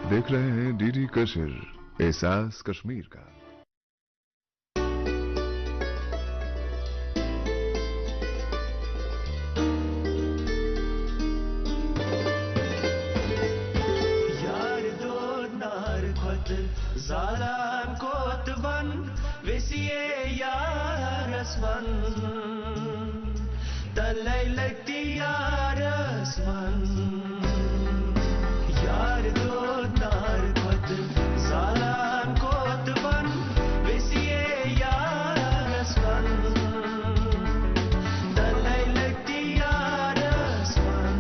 देख रहे हैं डीडी कशिर, एहसास कश्मीर का। यार दो नार खोत जालान कोत वन वेसिए यारसवन तलै लगती यारसवन यार दो नार खोत जालान कोत वन वेसिए यारसवन तलै लगती यारसवन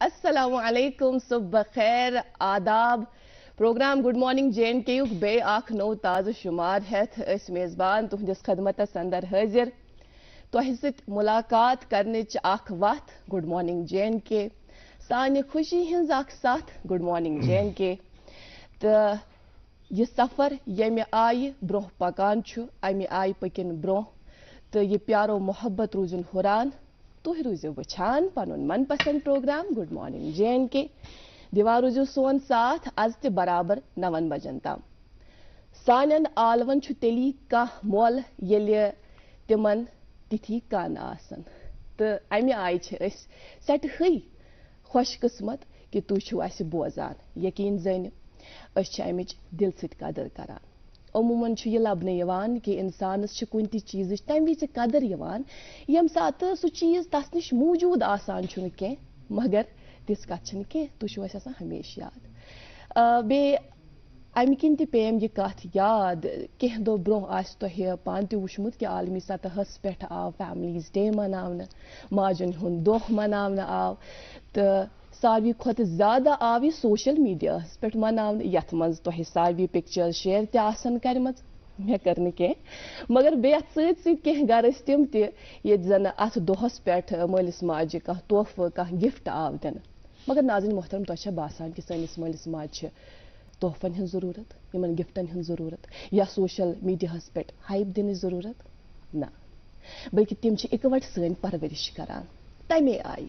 अस्सलामुअलैकुम, सुबह खैर, आदाब। प्रोग्राम गुड मॉर्निंग JNK युक बे आख नौ ताज़ शुमार हेथ इस मेज़बान तुहदिस खदमतस अंदर हाजिर तोह सत मुलाकात करनिच आख वत गुड मॉर्निंग JNK सानि खुशी हिंज आख साथ गुड मॉर्निंग JNK तो यह सफर यमे आय ब्रोह पकान छु अमे आय पकिन ब्रोह तो यह प्यारो मोहब्बत रूजुन हुरान तुह रूजो वछान पनुन मनपसंद प्रोग्राम गुड मॉर्निंग JNK दिवार रूजो सोन साथ आज ते बराबर 9 बजन तम सानन आलवन छु तेली का मोल येले तिमन तिथि कान आसन तो अमे आय छ सट हई खुश किस्मत कि तु छु अस बोजान यकीन जन अस अमिच दिल सत कदर करान अमूमन छु यह लबन यवान कि इंसानस छु कुन ति चीज तम विच कदर यवान यम सात सु चीज तस निश मौजूद आसान छु के मगर तिस कथ छु के तु छु अस आसान हमेशा याद बे अमि किन ति पेम यह कथ याद कह दो ब्रोह आस तोह पान ति वुचमुत कि आलमी सतहस पेठ आव फैमिलीज डे मनावन माजन हुन दोह मनावन आव तो सारवी खोत ज्यादा आव यह सोशल मीडिया पे मनावन यथ मज तोह सारवी पिक्चर शेयर ते आसन करमज मे कर के मगर बे सत कह गर तम ये जन अत दोहस पे मलिस माजे कह तोहफह कह गिफ्ट आव दिन मगर नाज़रीन मोहतरम तो बासान कि सनिस मलिस माज तोहफन हन जरूरत यमन गिफ्टन हन जरूरत या सोशल मीडिया पे हाइप दिन जरूरत ना बल्कि तिम इकवट सन परवरिश करान تمے آئی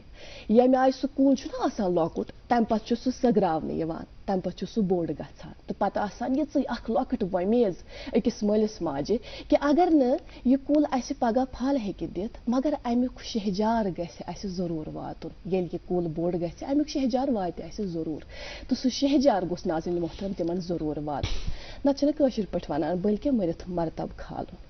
ییٚمہِ آیہِ سُہ کُل چھُنہ آسان لۄکُٹ تمہِ پتہٕ چھُ سُہ سٔگراونہٕ یِوان تمہِ پتہٕ چھُ سُہ بوٚڑ گژھان تہٕ پتہٕ آسان یِژٕے اکھ لۄکٕٹ وۄمیز أکِس مٲلِس ماجہِ کہِ اگر نہٕ یہِ کُل اَسہِ پگاہ پھل ہیٚکہِ دِتھ مگر امیُک شہجار گژھِ اَسہِ ضروٗر واتُن ییٚلہِ یہِ کُل بوٚڑ گژھِ امیُک شہجار واتہِ اَسہِ ضروٗر تہٕ سُہ شہجار گوٚژھ ناظریٖن محترم تِمن ضروٗر واتُن نتہٕ چھِنہٕ کٲشِر پٲٹھۍ وَنان بٔلکہِ مٔرِتھ مرتب کھالُن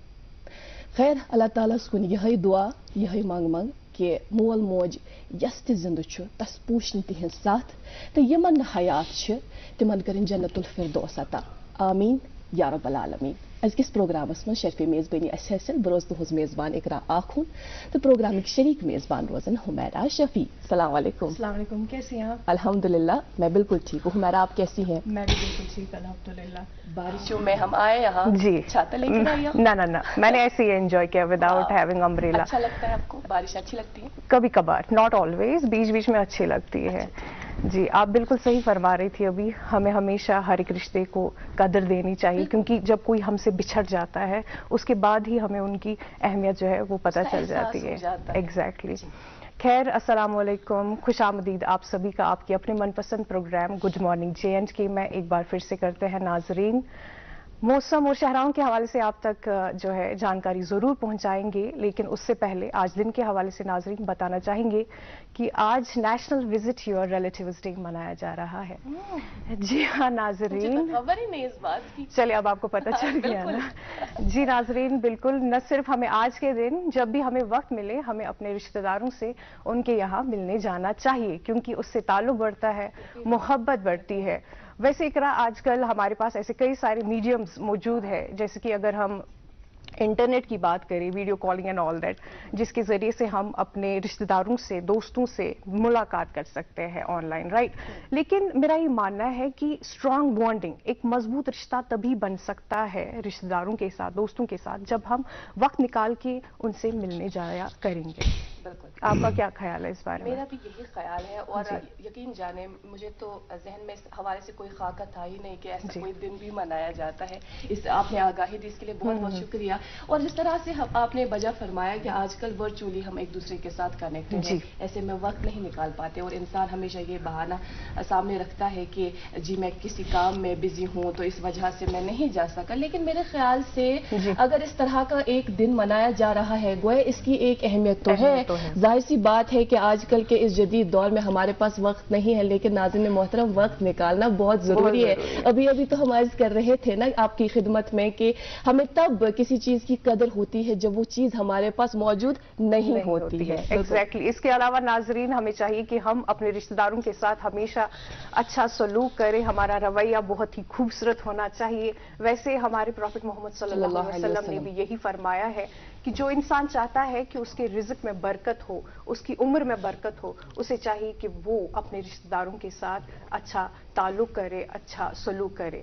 خیر اللہ تعالیٰ ہس کُن یِہے دعا یِہے منٛگ کہ مول موج یس تہِ زندٕ چھُ تس پوٗشِن تِہنٛز سَتھ تہٕ یِمن نہٕ حیات چھِ تِمن کٔرِنۍ جنت الفردوس عطا آمیٖن یا رب العالمیٖن أزکِس پروگرامس منٛز شرفِ میزبٲنی اَسہِ حٲصِل بہٕ روزٕ تُہٕنٛز میزبان اقرا آخوٗن تہٕ پروگرامٕکۍ شریٖک میزبان روزن حمیرا شفیع السلام علیکم. السلام علیکم، کیسی ہیں آپ؟ الحمد للہ میں بالکل ٹھیک ہوں. حمیرا آپ کیسی ہیں؟ میں بھی بالکل ٹھیک الحمدللہ. بارشوں میں ہم آئے یہاں جی چھاتا لے کر آئے نہ میں نے ایسے ہی انجوائے کیا وداؤٹ ہیونگ امبریلا. اچھا لگتا ہے آپ کو؟ بارش اچھی لگتی ہے؟ کبھی کبھار، ناٹ آلویز، بیچ بیچ میں اچھی لگتی ہے. جی آپ بالکل صحیح فرما رہی تھی ابھی، ہمیں ہمیشہ ہر ایک رشتے کو قدر دینی چاہیے کیونکہ جب کوئی ہم سے بچھڑ جاتا ہے اس کے بعد ہی ہمیں ان کی اہمیت جو ہے وہ پتہ چل جاتی ہے. ایگزیکٹلی. خیر السلام علیکم، خوش آمدید آپ سبھی کا آپ کے اپنے من پسند پروگرام گڈ مارننگ JNK میں ایک بار پھر سے کرتے ہیں ناظرین. موسم اور شہراؤں کے حوالے سے آپ تک جو ہے جانکاری ضرور پہنچائیں گے، لیکن اس سے پہلے آج دن کے حوالے سے ناظرین بتانا چاہیں گے کہ آج national visit your relatives day منایا جا رہا ہے. جی ہاں ناظرین، خبر ہی نہیں اس بات کی. چلیے اب آپ کو پتہ چل گیا نا. جی ناظرین بالکل، نہ صرف ہمیں آج کے دن جب بھی ہمیں وقت ملے ہمیں اپنے رشتہ داروں سے ان کے یہاں ملنے جانا چاہیے کیونکہ اس سے تعلق بڑھتا ہے، محبت بڑھتی ہے. ویسے اقرا آج کل ہمارے پاس ایسے کئی سارے میڈیمز موجود ہے، جیسے کہ اگر ہم انٹرنیٹ کی بات کریں، video calling and all that, جس کے ذریعے سے ہم اپنے رشتہ داروں سے، دوستوں سے ملاقات کر سکتے ہیں آن لائن، رائٹ. لیکن میرا یہ ماننا ہے کہ اسٹرانگ بانڈنگ، ایک مضبوط رشتہ تبھی بن سکتا ہے رشتہ داروں کے ساتھ، دوستوں کے ساتھ، جب ہم وقت نکال کے ان سے ملنے جایا کریں گے. بالکل. آپ کا کیا خیال ہے اس بارے میں؟ میرا بھی یہی خیال ہے اور یقین جانے مجھے تو ذہن میں اس حوالے سے کوئی خاکہ تھا ہی نہیں کہ ایسا کوئی دن بھی منایا جاتا ہے. اس آپ نے آگاہی دی، اس کے لیے بہت بہت شکریہ. اور جس طرح سے آپ نے بجا فرمایا کہ آج کل ورچولی ہم ایک دوسرے کے ساتھ کنیکٹڈ ہیں، ایسے میں وقت نہیں نکال پاتے اور انسان ہمیشہ یہ بہانہ سامنے رکھتا ہے کہ جی میں کسی کام میں بزی ہوں تو اس وجہ سے میں نہیں جا سکا. لیکن میرے خیال سے اگر اس طرح کا ایک دن منایا جا رہا ہے گویا اس کی ایک اہمیت تو ہے. ظاہر سی بات ہے کہ آج کل کے اس جدید دور میں ہمارے پاس وقت نہیں ہے، لیکن ناظرین محترم وقت نکالنا بہت ضروری ہے. ابھی تو ہم عرض کر رہے تھے نا آپ کی خدمت میں کہ ہمیں تب کسی چیز کی قدر ہوتی ہے جب وہ چیز ہمارے پاس موجود نہیں ہوتی ہے. ایگزیکٹلی. اس کے علاوہ ناظرین ہمیں چاہیے کہ ہم اپنے رشتہ داروں کے ساتھ ہمیشہ اچھا سلوک کریں، ہمارا رویہ بہت ہی خوبصورت ہونا چاہیے. ویسے ہمارے پروفٹ محمد صلی اللہ علیہ وسلم نے بھی یہی فرمایا ہے کہ جو انسان چاہتا ہے کہ اس کے رزق میں برکت ہو، اس کی عمر میں برکت ہو، اسے چاہیے کہ وہ اپنے رشتہ داروں کے ساتھ اچھا تعلق کرے، اچھا سلوک کرے.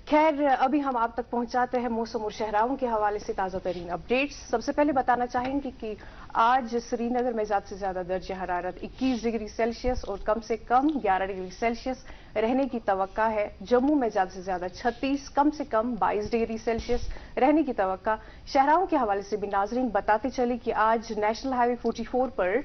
خیر ابھی ہم آپ تک پہنچاتے ہیں موسم اور شہراؤں کے حوالے سے تازہ ترین اپڈیٹس. سب سے پہلے بتانا چاہیں گے کہ آج سری نگر میں زیادہ سے زیادہ درجہ حرارت 21 ڈگری سیلسیس اور کم سے کم 11 ڈگری سیلسیس رہنے کی توقع ہے. جموں میں زیادہ سے زیادہ 36، کم سے کم 22 ڈگری سیلسیس رہنے کی توقع. شہراؤں کے حوالے سے بھی ناظرین بتاتے چلے کہ آج نیشنل ہائی وے 44 پر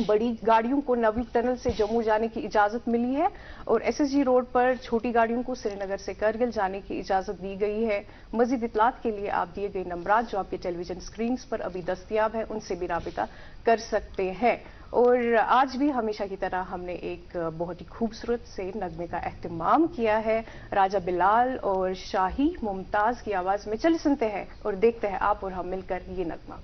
بڑی گاڑیوں کو نوی ٹنل سے جموں جانے کی اجازت ملی ہے اور SSG روڈ پر چھوٹی گاڑیوں کو سری نگر سے کرگل جانے کی اجازت دی گئی ہے. مزید اطلاعات کے لیے آپ دیے گئے نمبرات جو آپ کے ٹیلی ویژن سکرینز پر ابھی دستیاب ہیں ان سے بھی رابطہ کر سکتے ہیں. اور آج بھی ہمیشہ کی طرح ہم نے ایک بہت ہی خوبصورت سے نغمے کا اہتمام کیا ہے راجہ بلال اور شاہی ممتاز کی آواز میں. چلے سنتے ہیں اور دیکھتے ہیں آپ اور ہم مل کر یہ نغمہ.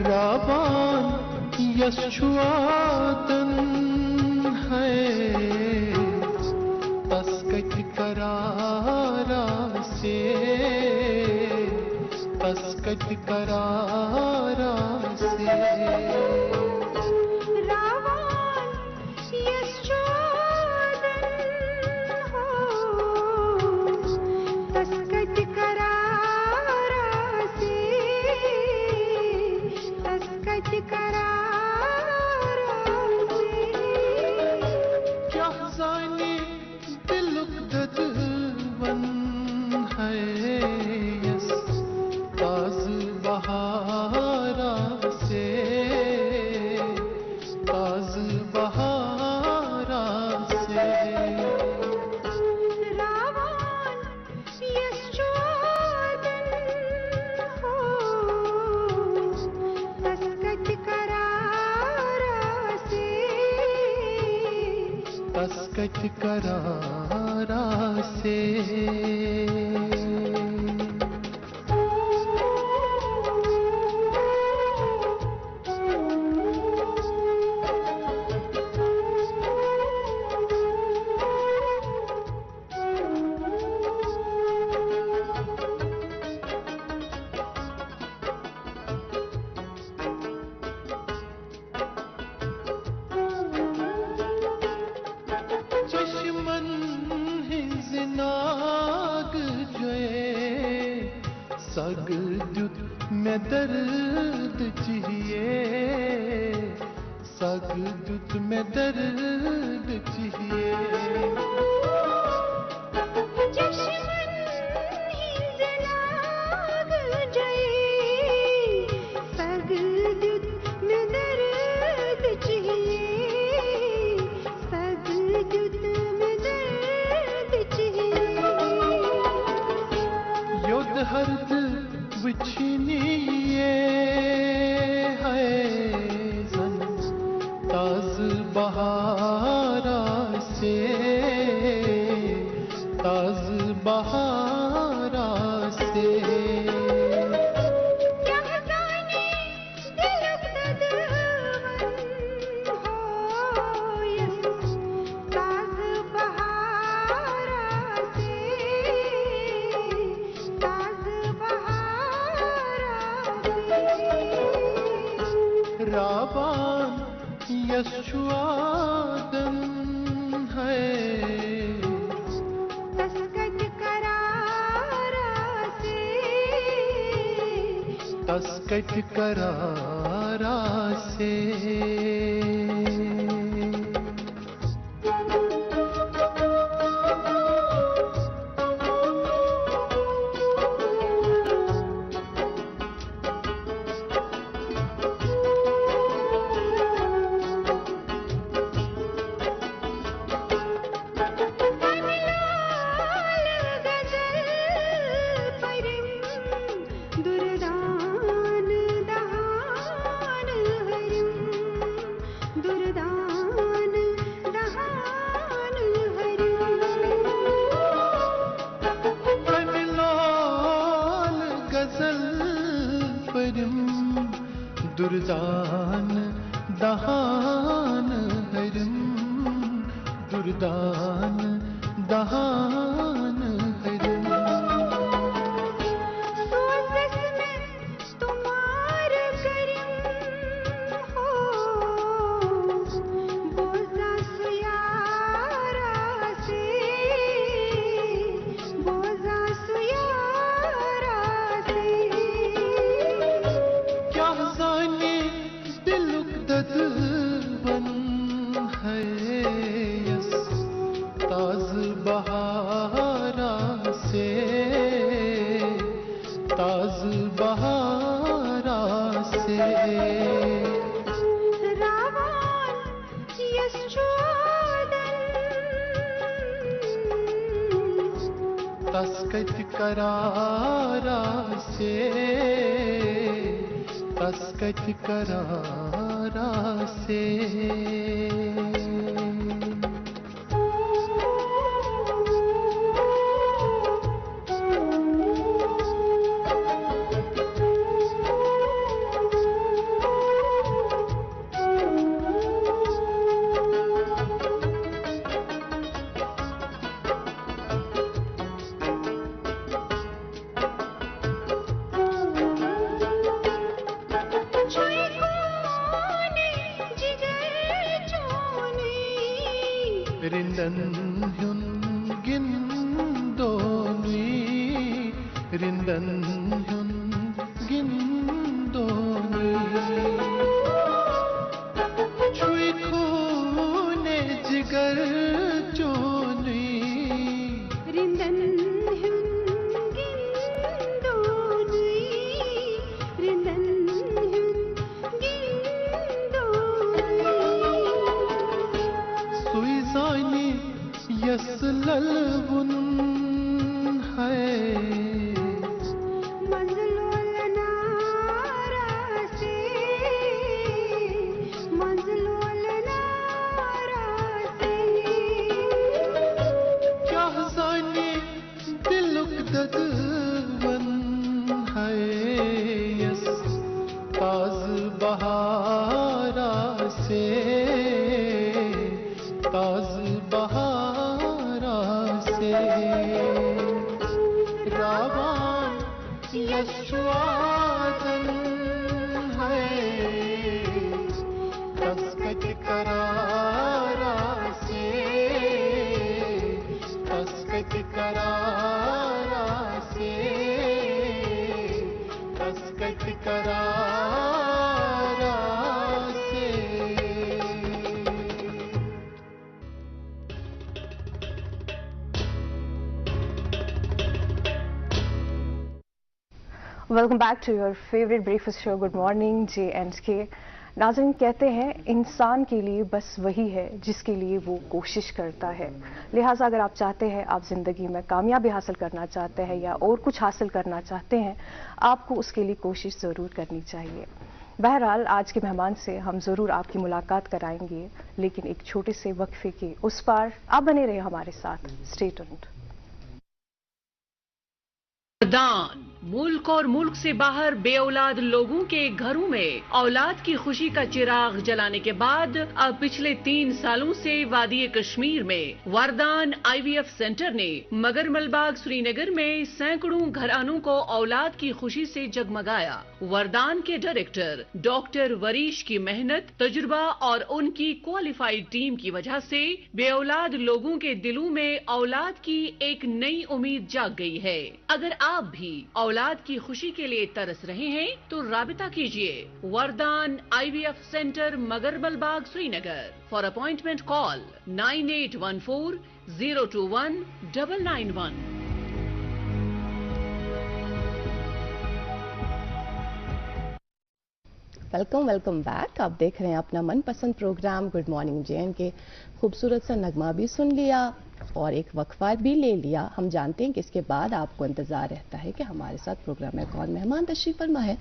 رابان یسواتن ہے تسکت کرارا سے تسکت کرارا سے تسکت کرارا سے है यस ताज बहारा से ताज बहारा से रावण यशोदन हो तस्कत करारा से तस्कत करारा से चश्मन हिंज नाग जोए सग दुत में दर्द चाहिए सग दुत में दर्द चाहिए चश्मन हिंज नाग जय सगदुत में दर्द चाहिए सगदुत में दर्द चाहिए युद्ध हर्द बिछनिए है सन ताज बहारा से ताज बहारा से क्या जाने दिलक ददवन हो यस ताज बहारा से ताज बहारा से रावण यशुआदन है तस्कत करारा से तस्कत करारा से लाल गजल परिम दुर्दान दहान हरिम दुर्दान दहान हरिम लाल गजल परिम दुर्दान दहान हरिम दुर्दान दहान हरिम सोजस में तुम्हार करिम हो बोजा सुयारा से बोजा सुयारा से क्या जाने दिलुक ददवन है यस ताज बहारा से ताज बहारा से रावण यशोदन तस्कत करारा से तस्कत करारा से छुई कोने जिगर चोने रिंदन ह्युन गिंदोनी रिंदन ह्युन गिंदोनी छुई खूने जिगर चोनी रिंदन مدد ون ہے یس تاز بہارا سے تاز بہارا سے راوان یشوادن ہے تسکت کرارا سے تسکت کرارا سے تسکت کرارا سے welcome back to your favourite breakfast show good morning JNK. ناظرین، کہتے ہیں انسان کے لیے بس وہی ہے جس کے لیے وہ کوشش کرتا ہے. لہٰذا اگر آپ چاہتے ہیں آپ زندگی میں کامیابی حاصل کرنا چاہتے ہیں یا اور کچھ حاصل کرنا چاہتے ہیں، آپ کو اس کے لیے کوشش ضرور کرنی چاہیے. بہرحال آج کے مہمان سے ہم ضرور آپ کی ملاقات کرائیں گے، لیکن ایک چھوٹے سے وقفے کے اس پار آپ بنے رہے ہمارے ساتھ. Stay tuned. وردان ملک اور ملک سے باہر بے اولاد لوگوں کے گھروں میں اولاد کی خوشی کا چراغ جلانے کے بعد اب پچھلے 3 سالوں سے وادی کشمیر میں وردان IVF سینٹر نے مگر ملباغ سری نگر میں سینکڑوں گھرانوں کو اولاد کی خوشی سے جگمگایا. وردان کے ڈائریکٹر ڈاکٹر وریش کی محنت، تجربہ اور ان کی کوالیفائڈ ٹیم کی وجہ سے بے اولاد لوگوں کے دلوں میں اولاد کی ایک نئی امید جاگ گئی ہے. اگر آپ بھی اولاد کی خوشی کے لیے ترس رہے ہیں تو رابطہ کیجیے وردان IVF centre Magar Malbagh Srinagar. For appointment call 9814-021-991. Welcome back. آپ دیکھ رہے ہیں اپنا من پسند پروگرام گڈ مارننگ JNK. خوبصورت سا نغمہ بھی سن لیا اور ایک وقفہ بھی لے لیا. ہم جانتے ہیں کہ اس کے بعد آپ کو انتظار رہتا ہے کہ ہمارے ساتھ پروگرام میں کون مہمان تشریف فرما ہے.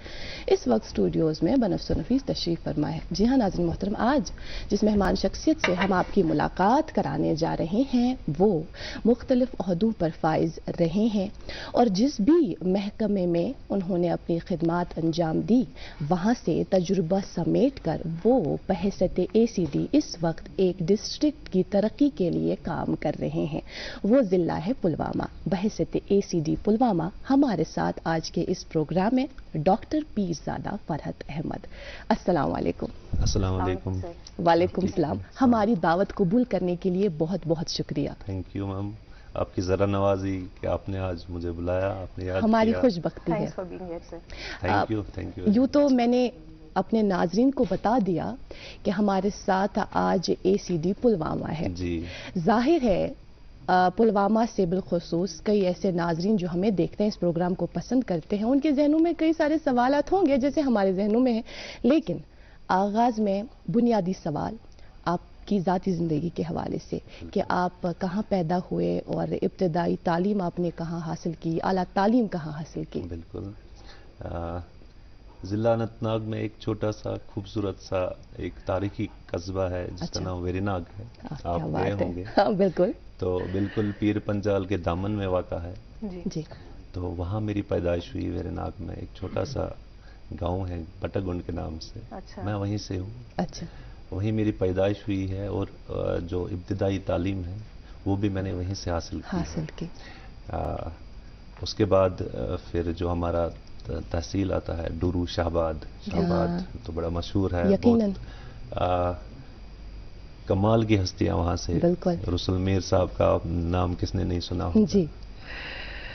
اس وقت اسٹوڈیوز میں بنفس و نفیس تشریف فرما ہے. جی ہاں ناظرین محترم، آج جس مہمان شخصیت سے ہم آپ کی ملاقات کرانے جا رہے ہیں وہ مختلف عہدوں پر فائز رہے ہیں اور جس بھی محکمے میں انہوں نے اپنی خدمات انجام دی وہاں سے تجربہ سمیٹ کر وہ بحیثیت ACD اس وقت ایک ڈسٹرکٹ کی ترقی کے لیے کام کر رہے ہیں. وہ ضلع ہے پلوامہ. بحیثیت ACD پلوامہ ہمارے ساتھ آج کے اس پروگرام میں ڈاکٹر پیرزادہ فرحت احمد. السلام علیکم. السلام علیکم. وعلیکم السلام. ہماری دعوت قبول کرنے کے لیے بہت بہت شکریہ. تھینک یو میم، آپ کی ذرا نوازی کہ آپ نے آج مجھے بلایا، آپ نے یاد ہماری کیا. خوش بختی ہے. Thanks for being here sir. Thank you. یوں تو میں نے اپنے ناظرین کو بتا دیا کہ ہمارے ساتھ آج ACD پلوامہ ہے. جی ظاہر ہے پلوامہ سے بالخصوص کئی ایسے ناظرین جو ہمیں دیکھتے ہیں، اس پروگرام کو پسند کرتے ہیں، ان کے ذہنوں میں کئی سارے سوالات ہوں گے جیسے ہمارے ذہنوں میں ہیں. لیکن آغاز میں بنیادی سوال آپ کی ذاتی زندگی کے حوالے سے کہ آپ کہاں پیدا ہوئے اور ابتدائی تعلیم آپ نے کہاں حاصل کی، اعلیٰ تعلیم کہاں حاصل کی؟ بالکل. ضلع اننت ناگ میں ایک چھوٹا سا خوبصورت سا ایک تاریخی قصبہ ہے جس کا نام ویری ناگ ہے. آپ گئے ہوں گے. ہاں بالکل. تو بالکل پیر پنجال کے دامن میں واقع ہے. جی. تو وہاں میری پیدائش ہوئی. ویری ناگ میں ایک چھوٹا سا گاؤں ہے بٹاگنڈ کے نام سے. میں وہیں سے ہوں. اچھا. وہیں میری پیدائش ہوئی ہے اور جو ابتدائی تعلیم ہے وہ بھی میں نے وہیں سے حاصل کی. اس کے بعد پھر جو ہمارا تحصیل آتا ہے ڈورو شہباد تو بڑا مشہور ہے. یقیناً کمال کی ہستیاں وہاں سے. رسول میر صاحب کا نام کس نے نہیں سنا ہوگا؟ جی.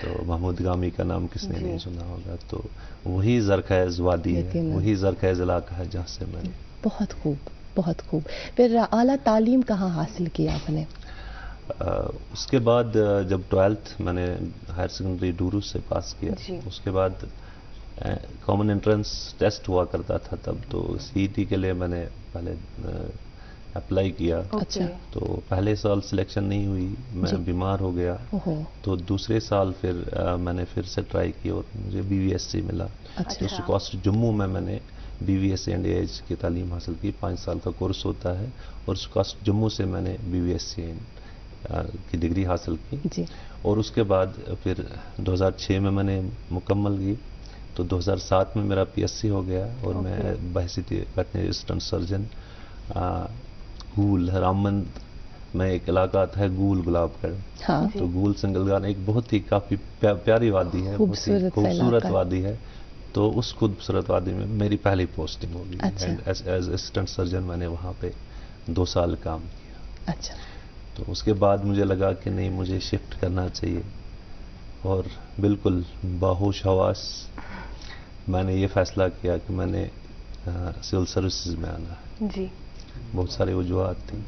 تو محمود گامی کا نام کس نے نہیں سنا ہوگا؟ تو وہی زرخیز وادی ہے، وہی زرخیز علاقہ ہے جہاں سے میں. بہت خوب بہت خوب. پھر اعلیٰ تعلیم کہاں حاصل کی آپ نے؟ اس کے بعد جب 12th میں نے ہائر سیکنڈری ڈورو سے پاس کیا. اس کے بعد کامن انٹرنس ٹیسٹ ہوا کرتا تھا تب، تو CET کے لیے میں نے پہلے اپلائی کیا. تو پہلے سال سلیکشن نہیں ہوئی، میں بیمار ہو گیا. تو دوسرے سال پھر میں نے پھر سے ٹرائی کی اور مجھے BVSC ملا. تو سکاسٹ جموں میں نے BVSC اینڈ AH کی تعلیم حاصل کی. 5 سال کا کورس ہوتا ہے اور سکاسٹ جموں سے میں نے BVSC की डिग्री हासिल की जी। और उसके बाद फिर 2006 में मैंने मुकम्मल की, तो 2007 में मेरा PSc हो गया और मैं बहसीत वेटनरी असिस्टेंट सर्जन गूल रामबंद में एक इलाका आता है गूल गुलाबगढ़, हाँ। तो गूल सिंगलगान एक बहुत ही काफ़ी प्यारी वादी है, बहुत ही खूबसूरत वादी है, तो उस खूबसूरत वादी में मेरी पहली पोस्टिंग होगी। अच्छा। एंड एज असिस्टेंट सर्जन मैंने वहाँ पे 2 साल काम किया। अच्छा। तो उसके बाद मुझे लगा कि नहीं, मुझे शिफ्ट करना चाहिए, और बिल्कुल बाहोश हवास मैंने ये फैसला किया कि मैंने सिविल सर्विसेज में आना है। जी। बहुत सारी वजूहत थी,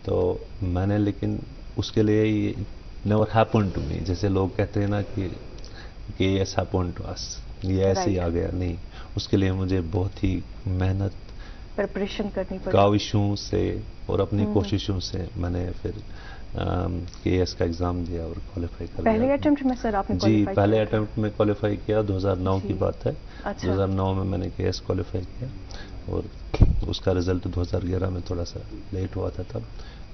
तो मैंने, लेकिन उसके लिए ये नेवर हैपन टू मी, जैसे लोग कहते हैं ना कि यस हैपन टू अस, ये ऐसे ही आ गया, नहीं, उसके लिए मुझे बहुत ही मेहनत, प्रिपरेशन करनी पड़ी, काविशों से और अपनी कोशिशों से मैंने फिर KS का एग्ज़ाम दिया और क्वालिफाई कर पहले लिया। अटेम्प्ट में सर आपने जी, क्वालिफाई पहले किया? अटेम्प्ट में क्वालिफाई किया, 2009 की बात है। अच्छा। 2009 में मैंने KS क्वालिफाई किया और उसका रिजल्ट 2011 में थोड़ा सा लेट हुआ था, तब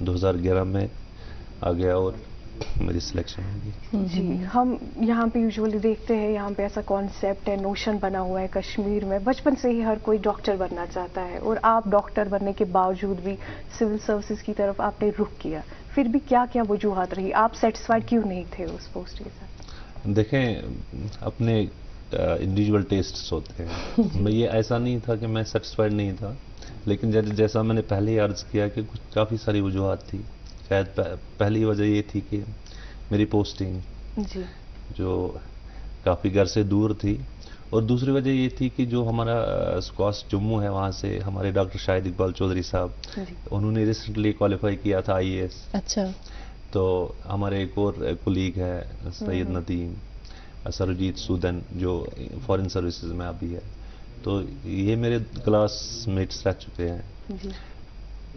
2011 में आ गया और मेरी सिलेक्शन होगी। जी। हम यहाँ पे यूजुअली देखते हैं, यहाँ पे ऐसा कॉन्सेप्ट है, नोशन बना हुआ है कश्मीर में, बचपन से ही हर कोई डॉक्टर बनना चाहता है, और आप डॉक्टर बनने के बावजूद भी सिविल सर्विसेज की तरफ आपने रुख किया, फिर भी क्या क्या वजूहत रही, आप सेटिस्फाइड क्यों नहीं थे उस पोस्ट के साथ? देखें, अपने इंडिविजुअल टेस्ट्स होते हैं। मैं ये ऐसा नहीं था कि मैं सेटिस्फाइड नहीं था, लेकिन जैसा मैंने पहले ही अर्ज किया कि कुछ काफ़ी सारी वजूहत थी। शायद पहली वजह ये थी कि मेरी पोस्टिंग जी। जो काफ़ी घर से दूर थी, और दूसरी वजह ये थी कि जो हमारा स्क्वाश जम्मू है, वहाँ से हमारे डॉक्टर शाहिद इकबाल चौधरी साहब, उन्होंने रिसेंटली क्वालिफाई किया था IAS। अच्छा। तो हमारे एक और कुलीग है सैयद नदीम, सरजीत सूदन, जो फॉरेन सर्विसेज में अभी है, तो ये मेरे क्लासमेट्स रह चुके हैं। जी।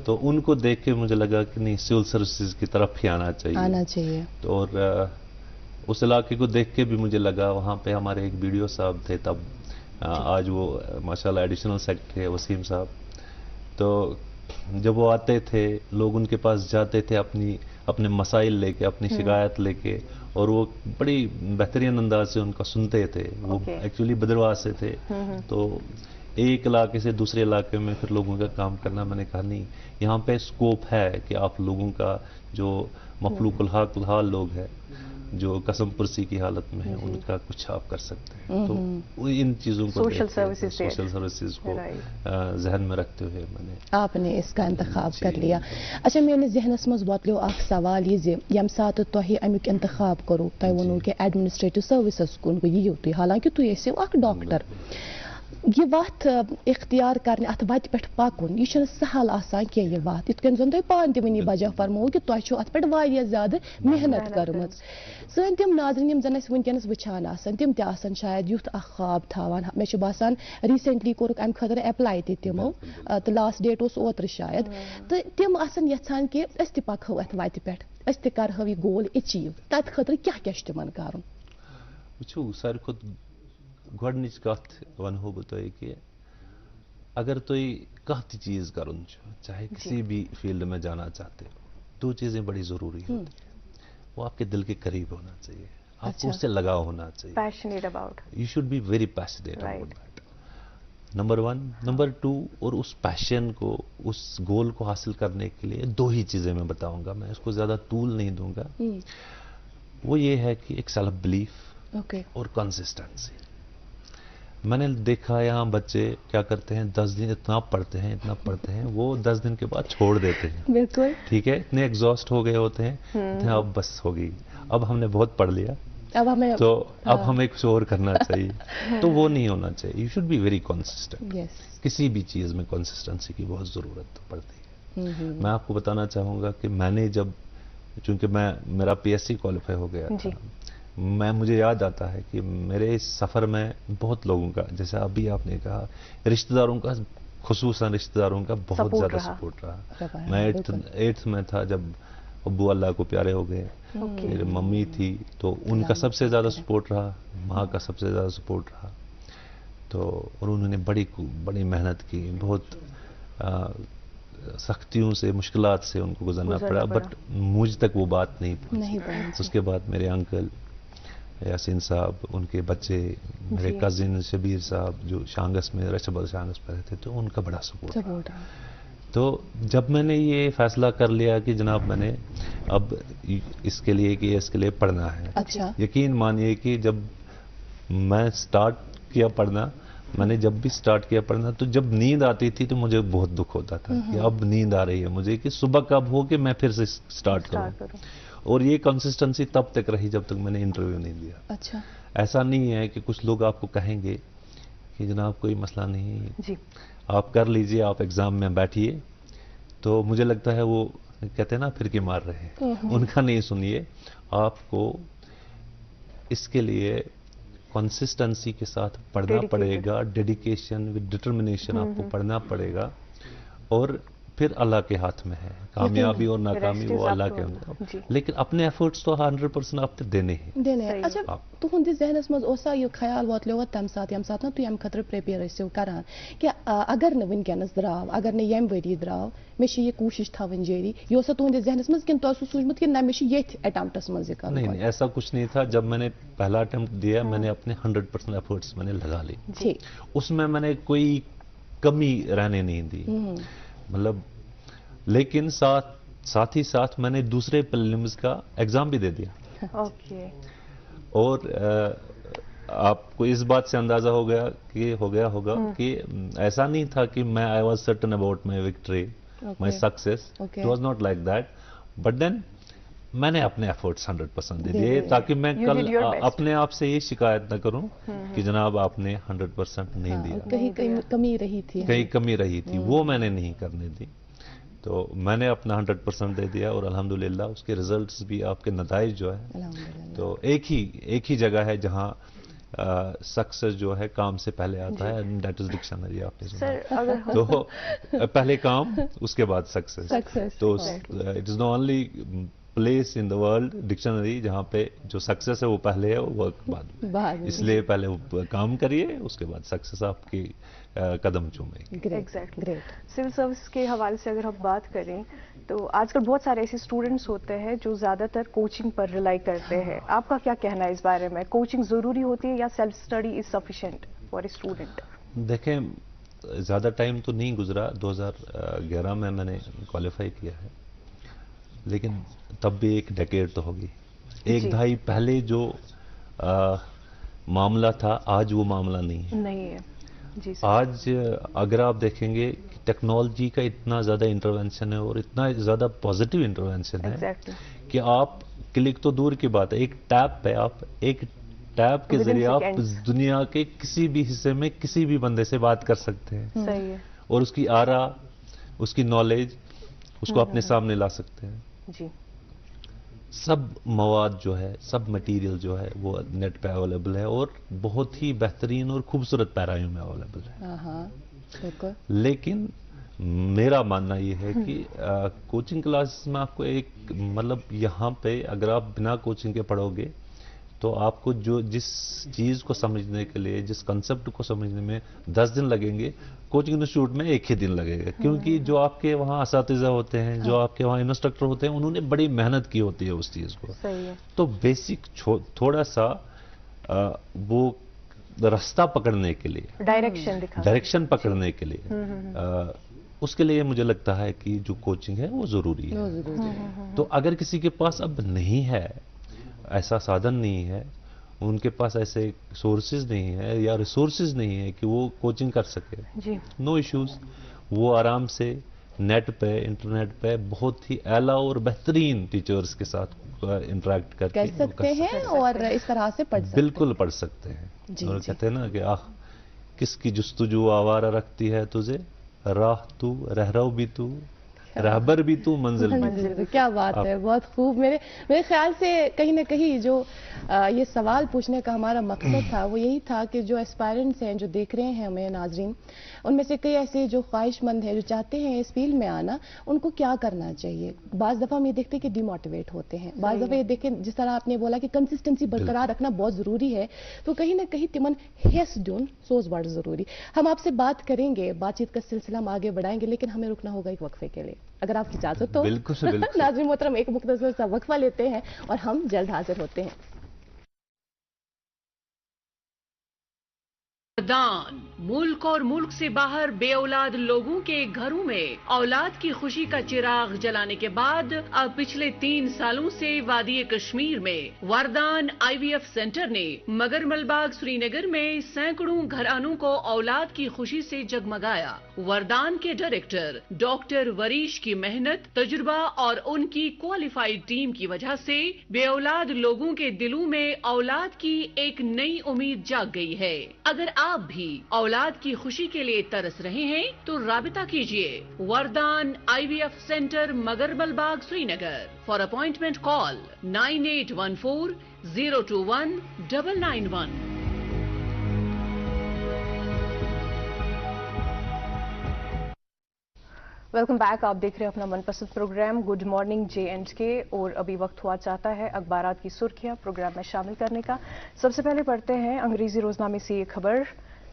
तो उनको देख के मुझे लगा कि नहीं, सिविल सर्विसेज की तरफ ही आना चाहिए। तो और उस इलाके को देख के भी मुझे लगा, वहाँ पे हमारे एक BDO साहब थे तब, आज वो माशाल्लाह एडिशनल सेक्रेटरी है, वसीम साहब। तो जब वो आते थे, लोग उनके पास जाते थे अपने मसाइल लेके, अपनी शिकायत लेके, और वो बड़ी बेहतरीन अंदाज से उनका सुनते थे। वो एक्चुअली बदरवास से थे, तो एक इलाके से दूसरे इलाके में फिर लोगों का काम करना, मैंने कहा नहीं, यहाँ पे स्कोप है कि आप लोगों का जो मफलूकुल हाल लोग हैं, जो कसम पुरसी की हालत में है, उनका कुछ आप कर सकते हैं। तो इन चीज़ों को सोशल सर्विसेज को जहन में रखते हुए मैंने आपने इसका इंतखाब कर लिया। अच्छा, मेरे जहनस मज वोतलो अख सवाल ये यम सात तुह अमुक इंतखाब करो, तुह वोनो कि एडमिनिस्ट्रेटिव सर्विसेस कुन यीयु तुह, हालांकि तुह ऐसे अख डॉक्टर, ये वत इख्तियार करने अत वत पे पकुन यह सहल आसान कि यह वत इत कन तुम पान तनी बजा फरमो कि तुह अत पे वारिया ज्यादा मेहनत करम। सन तम नाजरीन यम जन वनकस वुचान तम त शायद युथ अ ख्वाब थावान, मे बासान रिसेंटली कोरुक अम खतर एप्लाई तमो, तो लास्ट डेट उस ओत्र शायद, तो तम यछान कि अस त पकहो अत वत पे, अस त करहो यह गोल अचीव, तत खतर क्या क्या तमन कर वो सारे खुद गॉडनिच कथ वनो बह तुह कि अगर तुम कह चीज़ करुन चाहे किसी भी फील्ड में जाना चाहते हो, 2 चीज़ें बड़ी ज़रूरी होती हैं। वो आपके दिल के करीब होना चाहिए, आपको उससे लगाव होना चाहिए, passionate about, you should be very passionate about that, number 1। Number 2, और उस पैशन को, उस गोल को हासिल करने के लिए 2 ही चीज़ें मैं बताऊंगा, मैं इसको ज़्यादा तूल नहीं दूंगा। वो ये है कि एक सेल्फ बिलीफ और कंसिस्टेंसी। मैंने देखा यहाँ बच्चे क्या करते हैं, 10 दिन इतना पढ़ते हैं, वो 10 दिन के बाद छोड़ देते हैं। बिल्कुल ठीक है, इतने एग्जॉस्ट हो गए होते हैं, अब बस होगी, अब हमने बहुत पढ़ लिया, अब हमें कुछ और करना चाहिए। तो वो नहीं होना चाहिए, you should be very consistent. किसी भी चीज़ में कंसिस्टेंसी की बहुत ज़रूरत पड़ती है। मैं आपको बताना चाहूँगा कि मैंने जब, चूँकि मेरा PSc क्वालिफाई हो गया था, मुझे याद आता है कि मेरे इस सफ़र में बहुत लोगों का, जैसे अभी आपने कहा, रिश्तेदारों का, खुसूसन रिश्तेदारों का बहुत ज़्यादा सपोर्ट रहा। मैं 8th में था जब अब्बू अल्लाह को प्यारे हो गए, मेरी मम्मी थी तो उनका सबसे ज़्यादा सपोर्ट रहा, माँ का सबसे ज़्यादा सपोर्ट रहा। तो और उन्होंने बड़ी मेहनत की, बहुत सख्तियों से, मुश्किलात से उनको गुजरना पड़ा, बट मुझ तक वो बात नहीं पहुंची। उसके बाद मेरे अंकल यासीन साहब, उनके बच्चे, मेरे कजिन शबीर साहब जो शांगस में, रशबल शांगस पर रहते, तो उनका बड़ा सपोर्ट। तो जब मैंने ये फैसला कर लिया कि जनाब मैंने अब इसके लिए पढ़ना है, अच्छा, यकीन मानिए कि जब मैं स्टार्ट किया पढ़ना, मैंने जब भी स्टार्ट किया पढ़ना, तो जब नींद आती थी तो मुझे बहुत दुख होता था कि अब नींद आ रही है मुझे, कि सुबह कब हो कि मैं फिर से स्टार्ट करूं। और ये कंसिस्टेंसी तब तक रही जब तक मैंने इंटरव्यू नहीं दिया। अच्छा, ऐसा नहीं है कि कुछ लोग आपको कहेंगे कि जनाब कोई मसला नहीं जी, आप कर लीजिए, आप एग्जाम में बैठिए, तो मुझे लगता है वो कहते हैं ना फिरकी मार रहे हैं, उनका नहीं सुनिए। आपको इसके लिए कंसिस्टेंसी के साथ पढ़ना पड़ेगा, डेडिकेशन विद डिटर्मिनेशन आपको पढ़ना पड़ेगा, और फिर अल्लाह के हाथ में है, कामयाबी और नाकामी वो अल्लाह के हाथ में। लेकिन अपने एफर्ट्स तो 100% आपने देने हैं। अच्छा, तुहंदिस जहनस मज ओसा यह ख्याल वातलो तम साथ यम साथ ना तु यम खतर प्रिपेयर ऐसे करान कि अगर न वनकस द्राव, अगर न यम वरी द्राव, मे ये कोशिश थवन जारी, यह ओसा तुहंदिस जहनस मज कि तुम सोचमुत कि ना मे ये अटेम्प्टस मज कर? नहीं, ऐसा कुछ नहीं था। जब मैंने पहला अटेम्प्ट दिया, मैंने अपने 100% एफर्ट्स मैंने लगा ली, उसमें मैंने कोई कमी रहने नहीं दी, मतलब। लेकिन साथ ही साथ मैंने दूसरे प्रीलिम्स का एग्जाम भी दे दिया। ओके। और आपको इस बात से अंदाजा हो गया होगा कि ऐसा नहीं था कि मैं I was certain about my victory, my success, it was not like that, but then मैंने अपने एफर्ट्स 100% दे दिए, ताकि मैं कल अपने आप से ये शिकायत न करूं कि जनाब आपने 100% नहीं दिया, कहीं कमी रही थी, वो मैंने नहीं करने दी। तो मैंने अपना 100% दे दिया, और अल्हम्दुलिल्लाह उसके रिजल्ट्स भी, आपके नताइज जो है, तो एक ही जगह है जहां सक्सेस जो है काम से पहले आता है, एंड दैट इज डिक्शनरी। आपने सुना तो पहले काम, उसके बाद सक्सेस। तो it is the only place in the world, dictionary, जहाँ पे जो सक्सेस है वो पहले है, वो वर्क बाद में। इसलिए पहले वो काम करिए, उसके बाद सक्सेस आपकी कदम चूमेगी। एग्जैक्टली। सिविल सर्विस के हवाले से अगर हम बात करें तो आजकल बहुत सारे ऐसे स्टूडेंट्स होते हैं जो ज़्यादातर कोचिंग पर रिलाई करते हैं, आपका क्या कहना है इस बारे में? कोचिंग ज़रूरी होती है या self study is sufficient for a student? देखें, ज़्यादा टाइम तो नहीं गुजरा, 2011 में मैंने क्वालिफाई किया है, लेकिन तब भी एक डेकेड तो होगी, एक दहाई पहले जो मामला था, आज वो मामला नहीं है। जी सर। आज अगर आप देखेंगे कि टेक्नोलॉजी का इतना ज़्यादा इंटरवेंशन है, और इतना ज़्यादा पॉजिटिव इंटरवेंशन है कि आप क्लिक तो दूर की बात है, एक टैप पे आप, एक टैप के जरिए आप दुनिया के किसी भी हिस्से में किसी भी बंदे से बात कर सकते हैं। सही है। और उसकी आरा, उसकी नॉलेज, उसको अपने सामने ला सकते हैं। जी। सब मवाद जो है, सब मटेरियल जो है, वो नेट पे अवेलेबल है, और बहुत ही बेहतरीन और खूबसूरत पैरायों में अवेलेबल है। लेकिन मेरा मानना ये है कि कोचिंग क्लास में आपको एक, मतलब यहाँ पे अगर आप बिना कोचिंग के पढ़ोगे तो आपको जिस चीज़ को समझने के लिए, जिस कंसेप्ट को समझने में 10 दिन लगेंगे, कोचिंग इंस्टीट्यूट में एक ही दिन लगेगा, क्योंकि जो आपके वहाँ असातिज़ा होते हैं, जो आपके वहाँ इंस्ट्रक्टर होते हैं, उन्होंने बड़ी मेहनत की होती है उस चीज़ को। सही है। तो बेसिक थोड़ा सा वो रास्ता पकड़ने के लिए, डायरेक्शन पकड़ने के लिए, उसके लिए मुझे लगता है कि जो कोचिंग है वो ज़रूरी है। तो अगर किसी के पास अब नहीं है, ऐसा साधन नहीं है, उनके पास ऐसे सोर्सेज नहीं है या रिसोर्सेज नहीं है कि वो कोचिंग कर सके, नो इश्यूज, वो आराम से नेट पे, इंटरनेट पे बहुत ही आला और बेहतरीन टीचर्स के साथ इंटरेक्ट करके कर सकते हैं, और इस तरह से पढ़ सकते हैं। बिल्कुल पढ़ सकते हैं। और कहते हैं ना कि किसकी जुस्तजू आवारा रखती है तुझे, राह तू, रहरो भी तू, रहबर भी तू मंजिल भी मंजिल पे, क्या बात है, बहुत खूब। मेरे ख्याल से कहीं ना कहीं जो ये सवाल पूछने का हमारा मकसद था वो यही था कि जो एस्पायरेंट्स हैं, जो देख रहे हैं हमें नाजरीन, उनमें से कई ऐसे जो ख्वाहिशमंद हैं, जो चाहते हैं इस फील्ड में आना, उनको क्या करना चाहिए। बाज़ दफ़ा हम ये देखते हैं कि डिमोटिवेट होते हैं, बाज़ दफ़ा ये देखें जिस तरह आपने बोला कि कंसिस्टेंसी बरकरार रखना बहुत ज़रूरी है, तो कहीं ना कहीं तिमन हेस डून सोच बड़ ज़रूरी। हम आपसे बात करेंगे, बातचीत का सिलसिला हम आगे बढ़ाएंगे, लेकिन हमें रुकना होगा एक वक्फे के लिए, अगर आपकी इजाजत हो। बिल्कुल से बिल्कुल। नाज़रीन मोहतरम, एक मुख्तसर सा वक्फा लेते हैं और हम जल्द हाजिर होते हैं। दान मुल्क और मुल्क से बाहर बेऔलाद लोगों के घरों में औलाद की खुशी का चिराग जलाने के बाद अब पिछले 3 सालों से वादी कश्मीर में वरदान IVF सेंटर ने मगरमलबाग श्रीनगर में सैकड़ों घरानों को औलाद की खुशी से जगमगाया। वरदान के डायरेक्टर डॉक्टर वरीश की मेहनत, तजुर्बा और उनकी क्वालिफाइड टीम की वजह से बेऔलाद लोगों के दिलों में औलाद की एक नई उम्मीद जाग गई है। अगर आप भी औलाद की खुशी के लिए तरस रहे हैं तो राबिता कीजिए Vardan IVF centre Magarmalbagh Srinagar. For appointment call 9814 021 991। Welcome back. आप देख रहे हैं अपना मनपसंद प्रोग्राम गुड मॉर्निंग JNK और अभी वक्त हुआ चाहता है अखबारात की सुर्खियां प्रोग्राम में शामिल करने का। सबसे पहले पढ़ते हैं अंग्रेजी रोजनामे से ये खबर,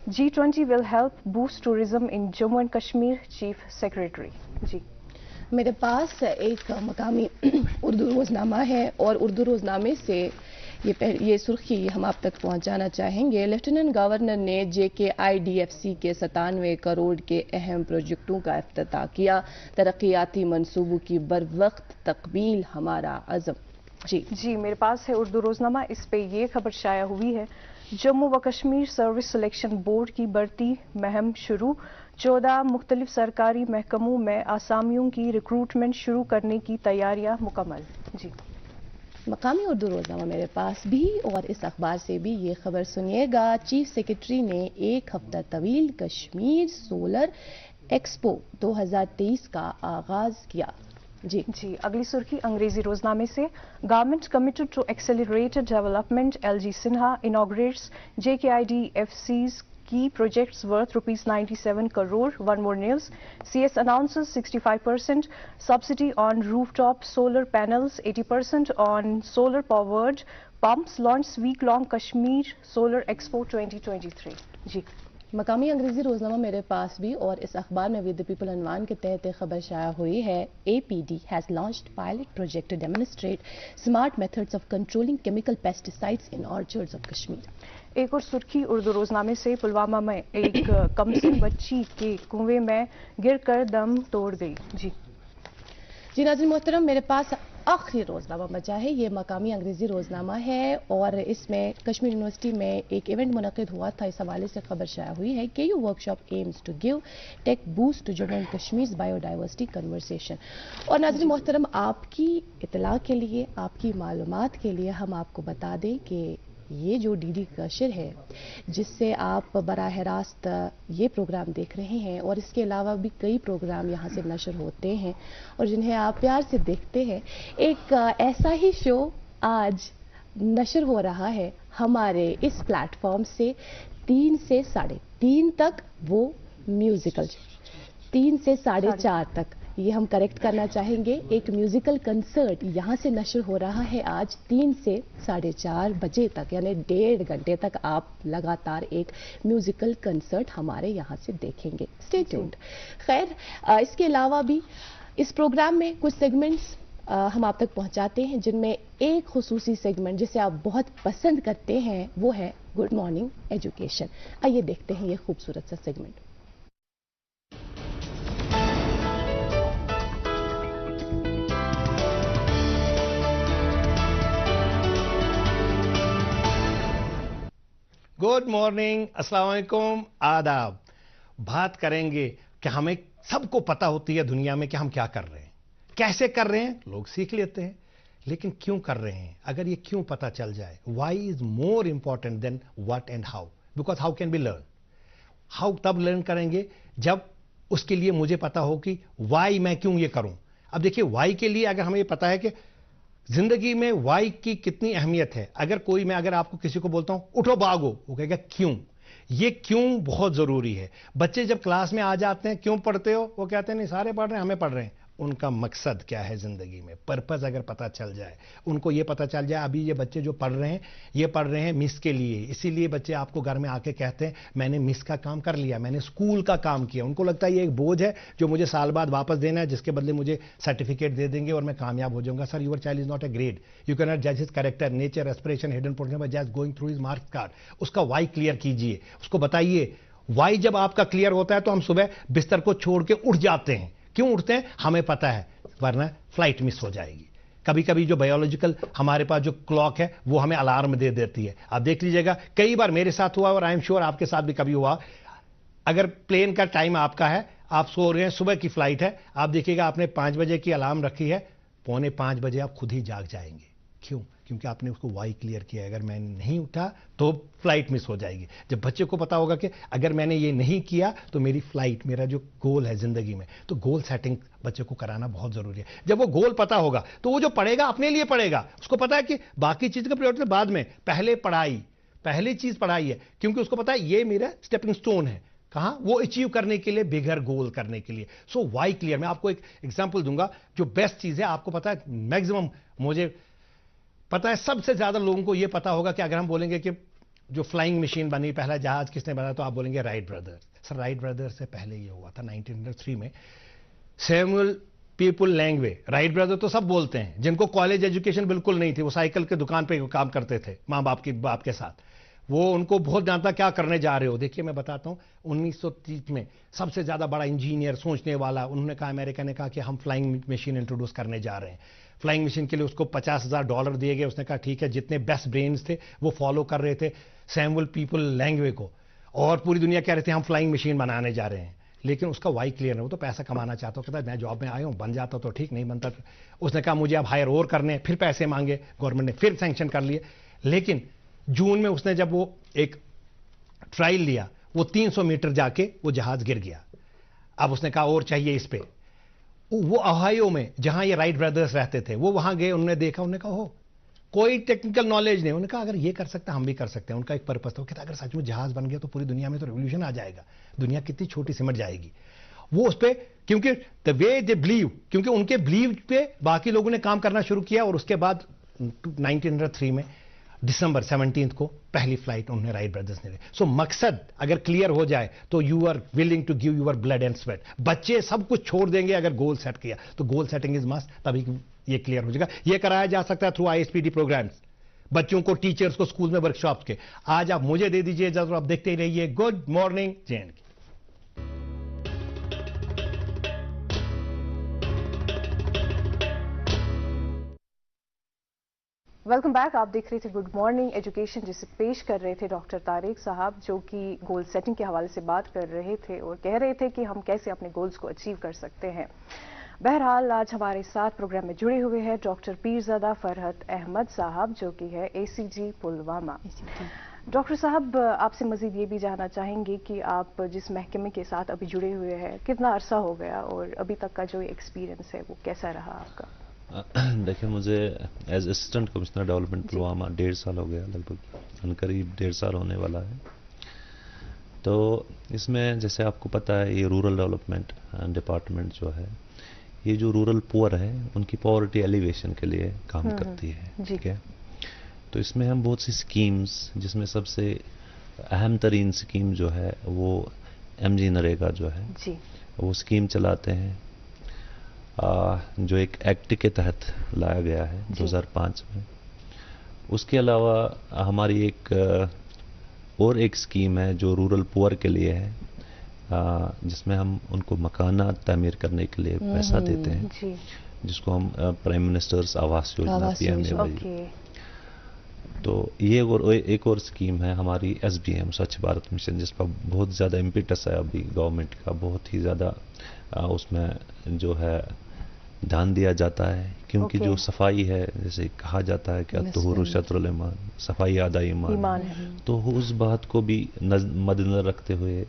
G20 will help boost tourism in Jammu and Kashmir, chief secretary. जी, मेरे पास एक मकामी उर्दू रोजनामा है और उर्दू रोजनामे से ये सुर्खी हम आप तक पहुंचाना चाहेंगे। लेफ्टिनेंट गवर्नर ने JKIDFC के 97 करोड़ के अहम प्रोजेक्टों का इफ्तिताह किया। तरक्याती मंसूबों की बरवक्त तकमील हमारा अज़म। जी मेरे पास है उर्दू रोजनामा, इस पे ये खबर शाया हुई है, जम्मू व कश्मीर सर्विस सिलेक्शन बोर्ड की भर्ती मुहिम शुरू, 14 मुख्तलिफ सरकारी महकमों में आसामियों की रिक्रूटमेंट शुरू करने की तैयारियां मुकम्मल। जी, मकामी उर्दू रोजनामा मेरे पास भी और इस अखबार से भी ये खबर सुनिएगा। चीफ सेक्रेटरी ने एक हफ्ता तवील कश्मीर सोलर एक्सपो 2023 का आगाज किया। जी, अगली सुर्खी अंग्रेजी रोजनामे से, government committed to accelerated development, LG Sinha inaugurates JKIDFC's key projects worth ₹97 crore. One more news, CS announces 65% subsidy on rooftop solar panels, 80% on solar powered pumps, launched week-long Kashmir Solar Expo 2023। जी, मकामी अंग्रेजी रोजनामा मेरे पास भी और इस अखबार में with the people अनवान के तहत खबर शाया हुई है। APD has launched pilot project to demonstrate smart methods of controlling chemical pesticides in orchards of Kashmir. एक और सुर्खी उर्दू रोजनामे से, पुलवामा में एक कमसिन बच्ची के कुएं में गिरकर दम तोड़ गई। जी नाज़रीन मोहतरम, मेरे पास आखिरी रोजनामा बचा है, ये मकामी अंग्रेजी रोजनामा है और इसमें कश्मीर यूनिवर्सिटी में एक इवेंट मुनक़िद हुआ था, इस हवाले से खबर शाया हुई है। KU workshop aims to give tech boost to Jammu and Kashmir biodiversity conversation. और नाज़रीन मोहतरम, आपकी इतला के लिए, आपकी मालूमात के लिए हम आपको बता दें कि ये जो DD कशर है जिससे आप बराह रास्त ये प्रोग्राम देख रहे हैं और इसके अलावा भी कई प्रोग्राम यहाँ से नशर होते हैं और जिन्हें आप प्यार से देखते हैं, एक ऐसा ही शो आज नशर हो रहा है हमारे इस प्लेटफॉर्म से 3 से 3:30 तक। वो म्यूजिकल 3 से 4:30 तक, ये हम करेक्ट करना चाहेंगे, एक म्यूजिकल कंसर्ट यहाँ से नशर हो रहा है आज 3 से 4:30 बजे तक, यानी 1.5 घंटे तक आप लगातार एक म्यूजिकल कंसर्ट हमारे यहाँ से देखेंगे। Stay tuned. खैर, इसके अलावा भी इस प्रोग्राम में कुछ सेगमेंट्स हम आप तक पहुँचाते हैं, जिनमें एक खुसूसी सेगमेंट जिसे आप बहुत पसंद करते हैं वो है गुड मॉर्निंग एजुकेशन। आइए देखते हैं ये खूबसूरत सा सेगमेंट। गुड मॉर्निंग, अस्सलाम वालेकुम, आदाब। बात करेंगे कि हमें सबको पता होती है दुनिया में कि हम क्या कर रहे हैं, कैसे कर रहे हैं, लोग सीख लेते हैं, लेकिन क्यों कर रहे हैं, अगर ये क्यों पता चल जाए, why is more important than what and how, because how can be learn. How तब लर्न करेंगे जब उसके लिए मुझे पता हो कि वाई मैं क्यों ये करूं। अब देखिए वाई के लिए अगर हमें ये पता है कि जिंदगी में वाई की कितनी अहमियत है, अगर आपको किसी को बोलता हूं उठो भागो, वो कहेगा क्यों। ये क्यों बहुत जरूरी है। बच्चे जब क्लास में आ जाते हैं क्यों पढ़ते हो, वो कहते हैं नहीं सारे पढ़ रहे हैं हमें पढ़ रहे हैं। उनका मकसद क्या है जिंदगी में, पर्पस अगर पता चल जाए, उनको ये पता चल जाए अभी ये बच्चे जो पढ़ रहे हैं ये पढ़ रहे हैं मिस के लिए, इसीलिए बच्चे आपको घर में आके कहते हैं मैंने मिस का काम कर लिया, मैंने स्कूल का काम किया। उनको लगता है ये एक बोझ है जो मुझे साल बाद वापस देना है, जिसके बदले मुझे सर्टिफिकेट दे देंगे और मैं कामयाब हो जाऊंगा। Sir your child is not a grade, you can not जज his character, nature, aspiration, hidden potential by just going through his marks card. उसका वाई क्लियर कीजिए, उसको बताइए। वाई जब आपका क्लियर होता है तो हम सुबह बिस्तर को छोड़ के उठ जाते हैं। क्यों उठते हैं, हमें पता है, वरना फ्लाइट मिस हो जाएगी। कभी कभी जो बायोलॉजिकल हमारे पास जो क्लॉक है वो हमें अलार्म दे देती है। आप देख लीजिएगा कई बार मेरे साथ हुआ और आई एम श्योर आपके साथ भी कभी हुआ। अगर प्लेन का टाइम आपका है, आप सो रहे हैं, सुबह की फ्लाइट है, आप देखिएगा आपने 5 बजे की अलार्म रखी है, 4:45 बजे आप खुद ही जाग जाएंगे। क्यों, क्योंकि आपने उसको वाई क्लियर किया। अगर मैं नहीं उठा तो फ्लाइट मिस हो जाएगी। जब बच्चे को पता होगा कि अगर मैंने ये नहीं किया तो मेरी फ्लाइट, मेरा जो गोल है जिंदगी में, तो गोल सेटिंग बच्चे को कराना बहुत जरूरी है। जब वो गोल पता होगा तो वो जो पढ़ेगा अपने लिए पढ़ेगा। उसको पता है कि बाकी चीज का प्रायोरिटी बाद में, पहले पढ़ाई, पहली चीज पढ़ाई है, क्योंकि उसको पता है ये मेरा स्टेपिंग स्टोन है। कहां, वो अचीव करने के लिए, बिगर गोल करने के लिए। सो वाई क्लियर। मैं आपको एक एग्जांपल दूंगा जो बेस्ट चीज है। आपको पता है मैक्सिमम, मुझे पता है सबसे ज्यादा लोगों को यह पता होगा कि अगर हम बोलेंगे कि जो फ्लाइंग मशीन बनी, पहला जहाज किसने बनाया, तो आप बोलेंगे Wright brothers. Sir Wright brothers से पहले ये हुआ था 1903 में। सैमुअल पीपल लैंग्वे, राइट ब्रदर तो सब बोलते हैं, जिनको कॉलेज एजुकेशन बिल्कुल नहीं थी, वो साइकिल के दुकान पे काम करते थे माँ बाप के साथ। वो उनको बहुत जानता क्या करने जा रहे हो। देखिए मैं बताता हूं, 1930 में सबसे ज्यादा बड़ा इंजीनियर, सोचने वाला, उन्होंने कहा, अमेरिका ने कहा कि हम फ्लाइंग मशीन इंट्रोड्यूस करने जा रहे हैं। फ्लाइंग मशीन के लिए उसको $50,000 दिए गए। उसने कहा ठीक है। जितने बेस्ट ब्रेन्स थे वो फॉलो कर रहे थे सैमुअल पीपल लैंग्वे को, और पूरी दुनिया कह रहे थे हम फ्लाइंग मशीन बनाने जा रहे हैं। लेकिन उसका वाई क्लियर है, वो तो पैसा कमाना चाहता हो। कहता है मैं जॉब में आया हूं, बन जाता तो ठीक, नहीं बनता। उसने कहा मुझे अब हायर और करने, फिर पैसे मांगे, गवर्नमेंट ने फिर सैंक्शन कर लिए। लेकिन जून में उसने जब वो एक ट्रायल लिया, वो 300 मीटर जाके वो जहाज गिर गया। अब उसने कहा और चाहिए इस पे। वो ओहायो में जहां ये राइट ब्रदर्स रहते थे, वो वहां गए, उन्होंने देखा, उन्होंने कहा हो कोई टेक्निकल नॉलेज नहीं। उन्होंने कहा अगर ये कर सकता हम भी कर सकते हैं। उनका एक पर्पस था, वो कहता अगर सच में जहाज बन गया तो पूरी दुनिया में तो रेवोल्यूशन आ जाएगा, दुनिया कितनी छोटी सिमट जाएगी। वो उस पे, क्योंकि द वे दे बिलीव, क्योंकि उनके बिलीव पे बाकी लोगों ने काम करना शुरू किया। और उसके बाद 1903 में दिसंबर 17 को पहली फ्लाइट उन्होंने राइट ब्रदर्स ने ली। सो मकसद अगर क्लियर हो जाए तो you are willing to give your blood and sweat. बच्चे सब कुछ छोड़ देंगे अगर गोल सेट किया, तो गोल सेटिंग इज मस्ट, तभी ये क्लियर हो जाएगा। ये कराया जा सकता है थ्रू ISPD प्रोग्राम्स, बच्चों को, टीचर्स को स्कूल में वर्कशॉप्स के। आज आप मुझे दे दीजिए इजाजत, आप देखते ही रहिए good morning JNK। Welcome back. आप देख रहे थे गुड मॉर्निंग एजुकेशन, जिसे पेश कर रहे थे डॉक्टर तारिक साहब, जो कि गोल सेटिंग के हवाले से बात कर रहे थे और कह रहे थे कि हम कैसे अपने गोल्स को अचीव कर सकते हैं। बहरहाल आज हमारे साथ प्रोग्राम में जुड़े हुए हैं डॉक्टर पीरजादा फरहत अहमद साहब, जो कि है ACG पुलवामा। डॉक्टर साहब, आपसे मजीद ये भी जानना चाहेंगे कि आप जिस महकमे के साथ अभी जुड़े हुए हैं, कितना अरसा हो गया और अभी तक का जो एक्सपीरियंस है वो कैसा रहा आपका? देखिए, मुझे as assistant commissioner development Pulwama 1.5 साल हो गया, लगभग करीब 1.5 साल होने वाला है। तो इसमें जैसे आपको पता है ये रूरल डेवलपमेंट डिपार्टमेंट जो है, ये जो रूरल पुअर है उनकी पॉवर्टी एलिवेशन के लिए काम करती है, ठीक है। तो इसमें हम बहुत सी स्कीम्स, जिसमें सबसे अहम तरीन स्कीम जो है वो MG नरेगा जो है जी, वो स्कीम चलाते हैं, जो एक एक्ट के तहत लाया गया है 2005 में। उसके अलावा हमारी और एक स्कीम है जो रूरल पुअर के लिए है, जिसमें हम उनको मकाना तामीर करने के लिए पैसा देते हैं जी, जिसको हम prime ministers Awas Yojana PMAY। तो ये एक और स्कीम है हमारी SBM स्वच्छ भारत मिशन, जिस पर बहुत ज़्यादा इम्पिटस है अभी गवर्नमेंट का, बहुत ही ज़्यादा उसमें जो है ध्यान दिया जाता है, क्योंकि जो सफाई है, जैसे कहा जाता है कि अत्तहुरु शत्रुल ईमान, सफाई आधा ईमान, तो उस बात को भी मद्देनजर रखते हुए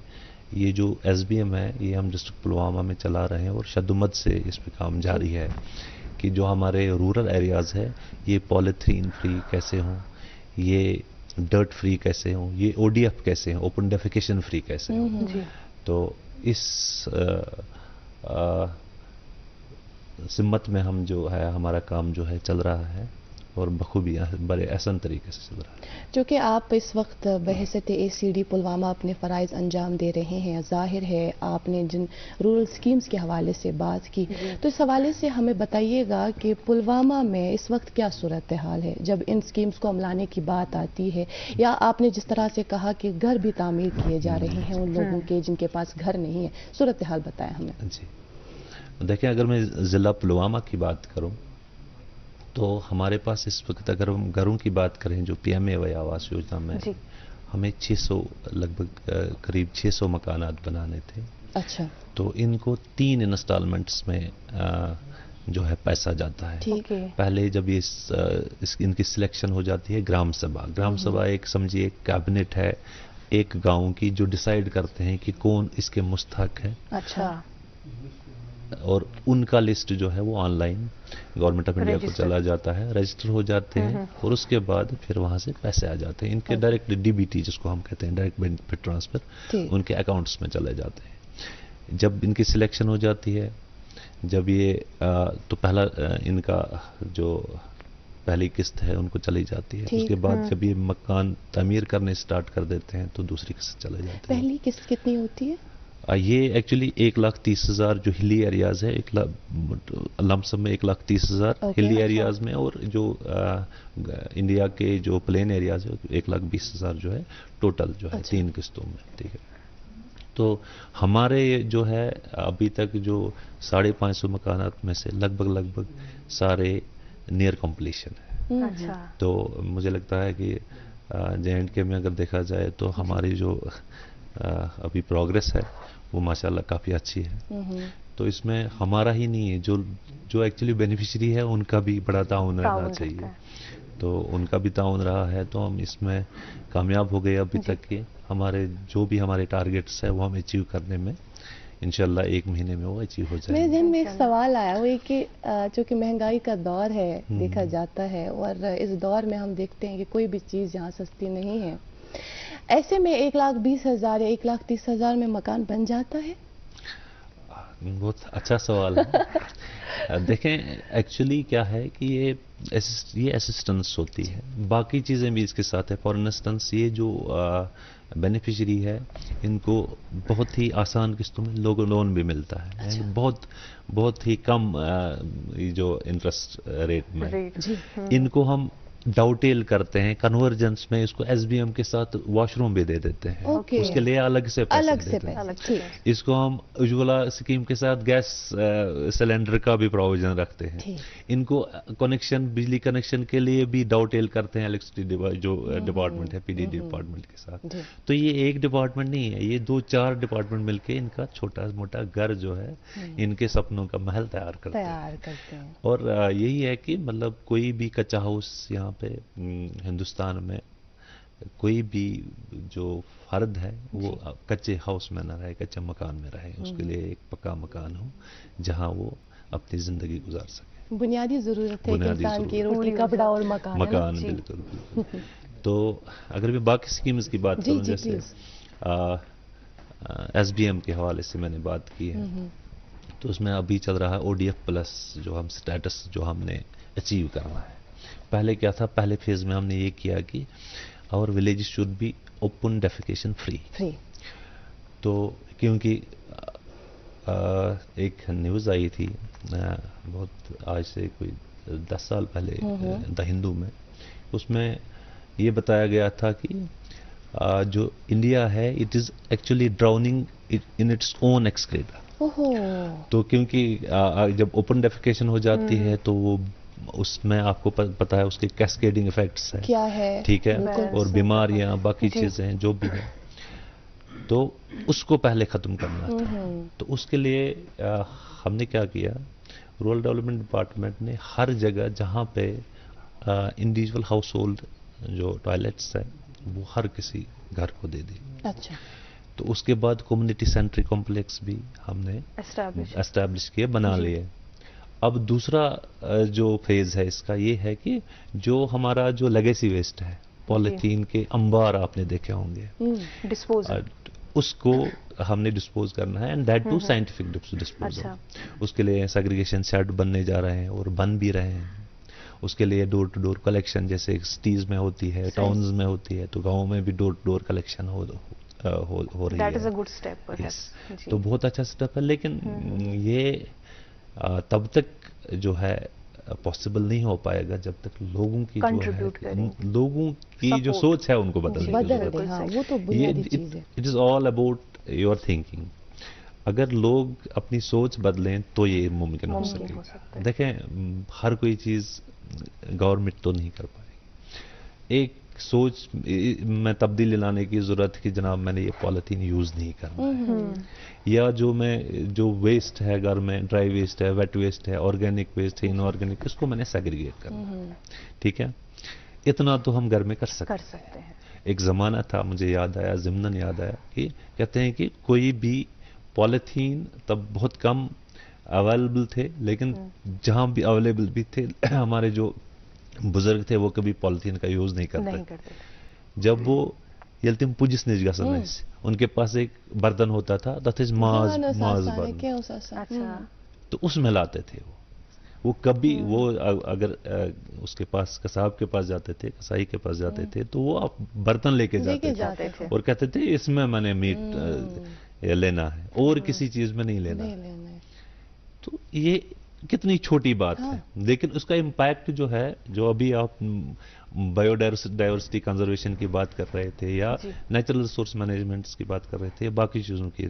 یہ جو SBM ہے یہ ہم ڈسٹرکٹ پلوامہ میں چلا رہے ہیں اور شدمت سے اس پہ کام جاری ہے کہ جو ہمارے رورل ایریاز ہے یہ پولیتھین فری کیسے ہوں, یہ ڈرٹ فری کیسے ہوں, یہ ODF کیسے ہوں, اوپن ڈیفیکیشن فری کیسے ہوں. تو اس سمت میں ہم جو ہے ہمارا کام جو ہے چل رہا ہے اور بخوبی بڑے احسن طریقے سے چل رہا ہے. جو کہ آپ اس وقت بحیثیت ACD پلوامہ اپنے فرائض انجام دے رہے ہیں, ظاہر ہے آپ نے جن رورل سکیمز کے حوالے سے بات کی, تو اس حوالے سے ہمیں بتائیے گا کہ پلوامہ میں اس وقت کیا صورتحال ہے جب ان سکیمز کو عملانے کی بات آتی ہے, یا آپ نے جس طرح سے کہا کہ گھر بھی تعمیر کیے جا رہے ہیں ان لوگوں کے جن کے پاس گھر نہیں ہے, صورتحال بتائیں ہمیں. جی دیکھیں, اگر میں ضلع پلوامہ کی بات کروں تو ہمارے پاس اس وقت اگر ہم گھروں کی بات کریں جو PMAY آواس یوجنا میں ہمیں 600 لگ بھگ قریب 600 مکانات بنانے تھے. اچھا. تو ان کو 3 انسٹالمنٹس میں جو ہے پیسہ جاتا ہے. پہلے جب ان کی سلیکشن ہو جاتی ہے گرام سبھا ایک سمجھیے کیبنٹ ہے ایک گاؤں کی جو ڈیسائیڈ کرتے ہیں کہ کون اس کے مستحق ہے. اچھا. اور ان کا لسٹ جو ہے وہ on line government of India کو چلا جاتا ہے, رجسٹر ہو جاتے ہیں اور اس کے بعد پھر وہاں سے پیسے آ جاتے ہیں. ان کے ڈائریکٹ DBT جس کو ہم کہتے ہیں ڈائریکٹ بینیفٹ ٹرانسفر ان کے اکاؤنٹس میں چلے جاتے ہیں. جب ان کی سلیکشن ہو جاتی ہے, جب یہ تو پہلا ان کا جو پہلی قسط ہے ان کو چلی جاتی ہے. اس کے بعد جب یہ مکان تعمیر کرنے سٹارٹ کر دیتے ہیں تو دوسری قسط چلے جاتے ہیں. پہلی قسط کتنی ہوتی ہے؟ یہ ایکچولی 1,30,000 جو ہلی ایریاز ہے, لمسم میں 1,30,000 ہلی ایریاز میں, اور جو انڈیا کے جو پلین ایریاز ہے 1,20,000 جو ہے ٹوٹل جو ہے 3 قسطوں میں. ٹھیک ہے. تو ہمارے جو ہے ابھی تک جو 550 مکانات میں سے لگ بھگ سارے نیئر کمپلیشن ہے. تو مجھے لگتا ہے کہ JNK میں اگر دیکھا جائے تو ہماری جو ابھی پروگرس ہے وہ ماشاءاللہ کافی اچھی ہے. تو اس میں ہمارا ہی نہیں ہے, جو ایکچولی بینیفیشری ہے ان کا بھی بڑا تعاون رہنا چاہیے. تو ان کا بھی تعاون رہا ہے تو ہم اس میں کامیاب ہو گئے ابھی تک کے. ہمارے جو بھی ہمارے ٹارگیٹس ہیں وہ ہم اچیو کرنے میں انشاءاللہ 1 مہینے میں وہ اچیو ہو جائے. میرے ذہن میں ایک سوال آیا وہ کہ چونکہ مہنگائی کا دور ہے دیکھا جاتا ہے, اور اس دور میں ہم دیکھتے ہیں کہ کوئی بھی چیز یہاں سستی نہیں ہے, ایسے میں 1,20,000 یا 1,30,000 میں مکان بن جاتا ہے؟ بہت اچھا سوال ہے. دیکھیں ایکچولی کیا ہے کہ یہ اسسٹنس ہوتی ہے, باقی چیزیں بھی اس کے ساتھ ہے. فار انسٹنس یہ جو بینیفیشری ہے ان کو بہت ہی آسان قسطوں میں لون بھی ملتا ہے. بہت ہی کم جو انٹرسٹ ریٹ میں. ان کو ہم ڈاؤٹیل کرتے ہیں, کنورجنس میں اس کو SBM کے ساتھ واش روم بھی دے دیتے ہیں. اس کے لیے الگ سے پیسے دیتے ہیں. اس کو ہم اجولا اسکیم کے ساتھ گیس سلنڈر کا بھی پروویژن رکھتے ہیں. ان کو کنیکشن بجلی کنیکشن کے لیے بھی ڈاؤٹیل کرتے ہیں الیکٹریسٹی جو ڈپارٹمنٹ ہے PDD ڈپارٹمنٹ کے ساتھ. تو یہ ایک ڈپارٹمنٹ نہیں ہے, یہ 2-4 ڈپارٹمنٹ مل کے ان کا چھوٹا موٹا گھر جو ہے ان کے سپنوں کا محل تیار کرتے ہیں. اور یہی ہے کہ مطلب کوئی بھی کچا ہاؤس یہاں پہ ہندوستان میں کوئی بھی جو فرد ہے وہ کچے ہاؤس میں نہ رہے, کچے مکان میں رہے. اس کے لیے ایک پکا مکان ہو جہاں وہ اپنی زندگی گزار سکے. بنیادی ضرورت ہے انسان کی, روٹی کپڑا اور مکان. بالکل. تو اگر میں باقی سکیمز کی بات کروں جیسے SBM کے حوالے سے میں نے بات کی ہے, تو اس میں ابھی چل رہا ہے ODF پلس جو ہم سٹیٹس جو ہم نے اچیو کرنا ہے. پہلے کیا تھا, پہلے فیز میں ہم نے یہ کیا کہ اور village should be open defecation free. تو کیونکہ ایک نیوز آئی تھی بہت آج سے کوئی 10 سال پہلے دا ہندو میں, اس میں یہ بتایا گیا تھا کہ جو انڈیا ہے it is actually drowning in its own excreta. تو کیونکہ جب اوپن ڈیفیکیشن ہو جاتی ہے تو وہ اس میں آپ کو پتا ہے اس کے کیسکیڈنگ ایفیکٹس ہیں کیا ہے, ٹھیک ہے, اور بیماریاں باقی چیزیں جو بھی ہیں, تو اس کو پہلے ختم کرنا تھا. تو اس کے لیے ہم نے کیا کیا, رورل ڈیولپمنٹ ڈپارٹمنٹ نے ہر جگہ جہاں پہ انڈیویجول ہاؤس ہولڈ جو ٹوائلٹس ہیں وہ ہر کسی گھر کو دے دی. तो उसके बाद कम्युनिटी सेंट्रिक कॉम्प्लेक्स भी हमने एस्टैब्लिश किए, बना लिए। अब दूसरा जो फेज है इसका ये है कि जो हमारा जो लेगेसी वेस्ट है, पॉलीथीन के अंबार आपने देखे होंगे, डिस्पोजल, उसको हमने डिस्पोज करना है, and that to scientific disposal. उसके लिए सेग्रीगेशन शेड बनने जा रहे हैं और बन भी रहे हैं। उसके लिए डोर टू डोर कलेक्शन जैसे सिटीज में होती है, टाउन्स में होती है, तो गाँव में भी डोर टू डोर कलेक्शन हो रही है। That is a good step, yes. जी। तो बहुत अच्छा स्टेप है, लेकिन ये तब तक जो है पॉसिबल नहीं हो पाएगा जब तक लोगों की जो है, लोगों की जो सोच है उनको बदलने की जरूरत है। हाँ, वो तो बुनियादी चीज है। It is all about your thinking. अगर लोग अपनी सोच बदलें तो ये मुमकिन हो सके। देखें, हर कोई चीज गवर्नमेंट तो नहीं कर पाएगी। एक सोच में तब्दीली लाने की जरूरत है कि जनाब मैंने ये पॉलिथीन यूज नहीं करना है, या जो वेस्ट है घर में, ड्राई वेस्ट है, वेट वेस्ट है, ऑर्गेनिक वेस्ट है, इनऑर्गेनिक, इसको मैंने सेग्रीगेट करना है। ठीक है, इतना तो हम घर में कर सकते हैं। एक जमाना था, मुझे याद आया, ज़िम्नन याद आया, कि कहते हैं कि कोई भी पॉलिथीन तब बहुत कम अवेलेबल थे, लेकिन जहां भी अवेलेबल भी थे हमारे जो बुजुर्ग थे वो कभी पॉलिथीन का यूज नहीं करते। जब वो यल्तिम पुजिस निज गसन उनके पास एक बर्तन होता था, दैट इज माज बर्तन, तो उसमें लाते थे वो कभी वो अगर उसके पास कसाब के पास जाते थे, कसाई के पास जाते थे, तो वो आप बर्तन लेके जाते थे और कहते थे इसमें मैंने मीट लेना है और किसी चीज में नहीं लेना है। तो ये कितनी छोटी बात है, लेकिन उसका इम्पैक्ट जो है, जो अभी आप बायोडाइवर्सिटी कंजर्वेशन की बात कर रहे थे या नेचुरल रिसोर्स मैनेजमेंट की बात कर रहे थे, बाकी चीज़ों की,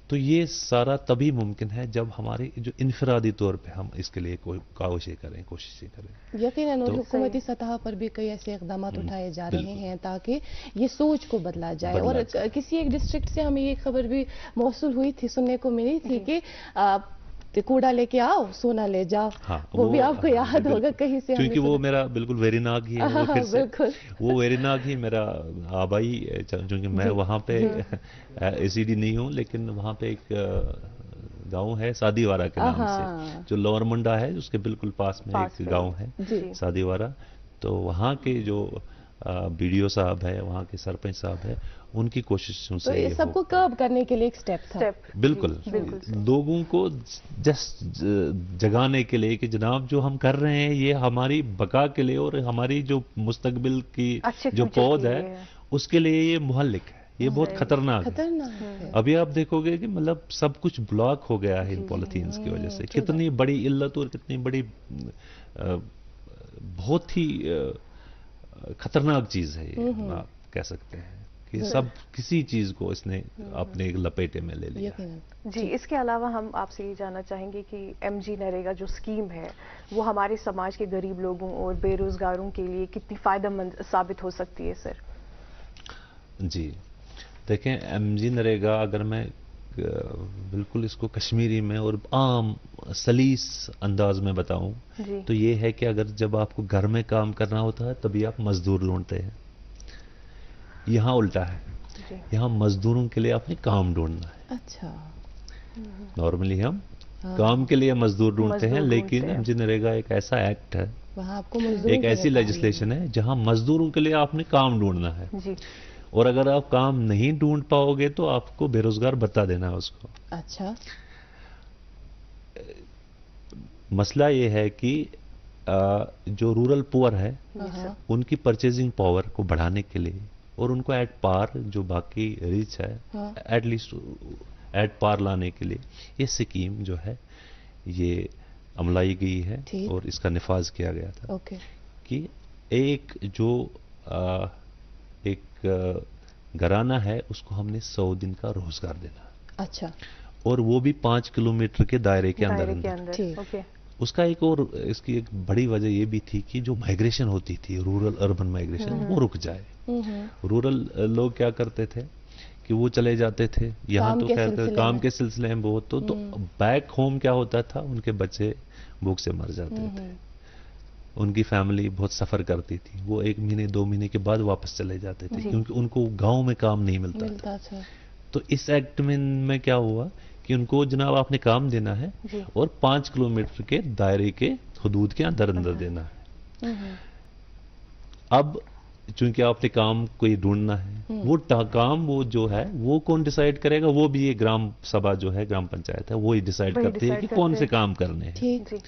तो ये सारा तभी मुमकिन है जब हमारे जो इनफरादी तौर पे हम इसके लिए कोशिशें करें। यकीनन हुकूमती सतह पर भी कई ऐसे इक़दाम उठाए जा रहे हैं ताकि ये सोच को बदला जाए। और किसी एक डिस्ट्रिक्ट से हमें ये खबर भी मौसूल हुई थी, सुनने को मिली थी कि कूड़ा लेके आओ, सोना ले जाओ। हाँ, वो भी आपको याद होगा कहीं से, क्योंकि वो मेरा बिल्कुल वेरीनाग ही है। वो फिर से वो वेरीनाग ही मेरा आबाई, क्योंकि मैं वहाँ पे एसीडी नहीं हूँ, लेकिन वहाँ पे एक गांव है सादीवारा के नाम से, जो लोअर मुंडा है उसके बिल्कुल पास में एक गांव है सादीवारा। तो वहाँ के जो बीडीओ साहब है, वहाँ के सरपंच साहब है, उनकी कोशिशों से तो सबको कर्ब करने के लिए एक स्टेप था। बिल्कुल, लोगों को जस्ट जगाने के लिए कि जनाब जो हम कर रहे हैं ये हमारी बका के लिए और हमारी जो मुस्तकबिल की जो पौध है उसके लिए ये मुहल्लिक है, ये बहुत खतरनाक है। अभी आप देखोगे कि मतलब सब कुछ ब्लॉक हो गया है इन पॉलिथीन्स की वजह से। कितनी बड़ी इल्लत और कितनी बड़ी बहुत ही खतरनाक चीज है ये, आप कह सकते हैं कि सब किसी चीज को इसने अपने लपेटे में ले लिया। जी, इसके अलावा हम आपसे ये जानना चाहेंगे कि एमजी नरेगा जो स्कीम है वो हमारे समाज के गरीब लोगों और बेरोजगारों के लिए कितनी फायदेमंद साबित हो सकती है सर? जी देखें, एमजी नरेगा अगर मैं बिल्कुल इसको कश्मीरी में और आम सलीस अंदाज में बताऊं तो ये है कि अगर जब आपको घर में काम करना होता है तभी आप मजदूर ढूंढते हैं। यहाँ उल्टा है, यहाँ मजदूरों के लिए आपने काम ढूंढना है। अच्छा, नॉर्मली हम काम के लिए मजदूर ढूंढते हैं, लेकिन एमजी नरेगा एक ऐसा एक्ट है, वहाँ आपको एक ऐसी लेजिस्लेशन है जहाँ मजदूरों के लिए आपने काम ढूंढना है। जी। और अगर आप काम नहीं ढूंढ पाओगे तो आपको बेरोजगार बता देना है उसको। अच्छा, मसला ये है कि जो रूरल पुअर है उनकी परचेजिंग पावर को बढ़ाने के लिए और उनको एट पार, जो बाकी रिच है एटलीस्ट एट पार लाने के लिए ये स्कीम जो है ये अमलाई गई है और इसका निफाज किया गया था। कि एक जो एक घराना है उसको हमने 100 दिन का रोजगार देना। अच्छा, और वो भी 5 किलोमीटर के दायरे के अंदर। उसका एक और इसकी एक बड़ी वजह ये भी थी कि जो माइग्रेशन होती थी, रूरल अर्बन माइग्रेशन, वो रुक जाए। रूरल लोग क्या करते थे कि वो चले जाते थे, यहाँ तो खैर काम के सिलसिले में बहुत, तो बैक होम क्या होता था, उनके बच्चे भूख से मर जाते थे, उनकी फैमिली बहुत सफ़र करती थी, वो 1 महीने 2 महीने के बाद वापस चले जाते थे क्योंकि उनको गांव में काम नहीं मिलता था। तो इस एक्ट में क्या हुआ कि उनको जनाब आपने काम देना है और 5 किलोमीटर के दायरे के हदूद के अंदर अंदर देना है। अब चूंकि आपने काम कोई ढूंढना है, वो काम वो जो है वो कौन डिसाइड करेगा? वो भी ये ग्राम सभा जो है, ग्राम पंचायत है, वो ही डिसाइड करती है कि कौन से काम करने हैं।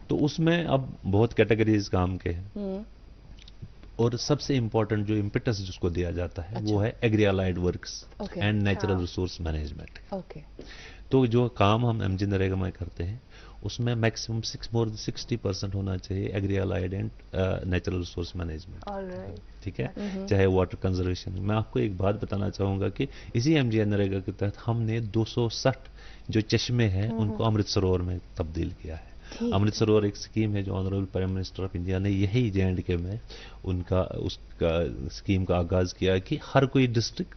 तो उसमें अब बहुत कैटेगरीज काम के हैं और सबसे इंपॉर्टेंट जो इम्पेटस जिसको दिया जाता है वो है agri allied works and natural resource management. तो जो काम हम एमजी नरेगा में करते हैं उसमें मैक्सिमम मोर देन 60% होना चाहिए agri allied and natural resource management. ठीक है, चाहे वाटर कंजर्वेशन। मैं आपको एक बात बताना चाहूंगा कि इसी एमजी नरेगा के तहत हमने 260 जो चश्मे हैं उनको अमृत सरोवर में तब्दील किया है। अमृत सरोवर एक स्कीम है जो honourable prime minister of India ने यही J&K में उसका स्कीम का आगाज किया कि हर कोई डिस्ट्रिक्ट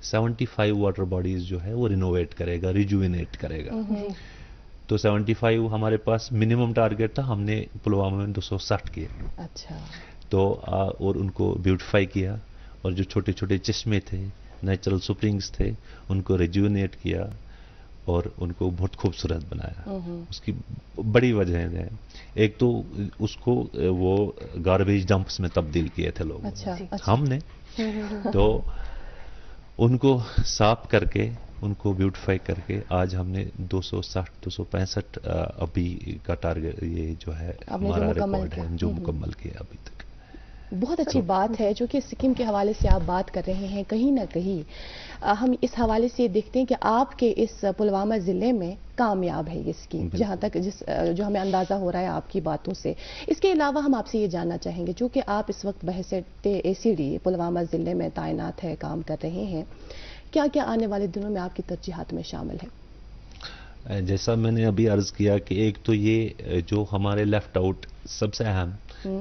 75 वाटर बॉडीज जो है वो रिनोवेट करेगा, रिजुविनेट करेगा। तो 75 हमारे पास मिनिमम टारगेट था, हमने पुलवामा में 260 किए। अच्छा। तो और उनको ब्यूटिफाई किया और जो छोटे छोटे चश्मे थे, नेचुरल स्प्रिंग्स थे, उनको रिजुविनेट किया और उनको बहुत खूबसूरत बनाया। उसकी बड़ी वजह है, एक तो उसको वो गार्बेज डंप्स में तब्दील किए थे लोग। अच्छा। हमने तो उनको साफ करके उनको ब्यूटिफाई करके आज हमने 260-265 अभी का टारगेट ये जो है हमारा रिकॉर्ड है जो मुकम्मल किया अभी तक। बहुत अच्छी बात है जो कि स्कीम के हवाले से आप बात कर रहे हैं। कहीं ना कहीं हम इस हवाले से देखते हैं कि आपके इस पुलवामा ज़िले में कामयाब है ये स्कीम, जहां तक जो हमें अंदाज़ा हो रहा है आपकी बातों से। इसके अलावा हम आपसे ये जानना चाहेंगे, जो कि आप इस वक्त बहैसियत ACD पुलवामा ज़िले में तैनात है, काम कर रहे हैं, क्या क्या आने वाले दिनों में आपकी तरजीहात में शामिल है? जैसा मैंने अभी अर्ज किया कि एक तो ये जो हमारे लेफ्ट आउट सबसे अहम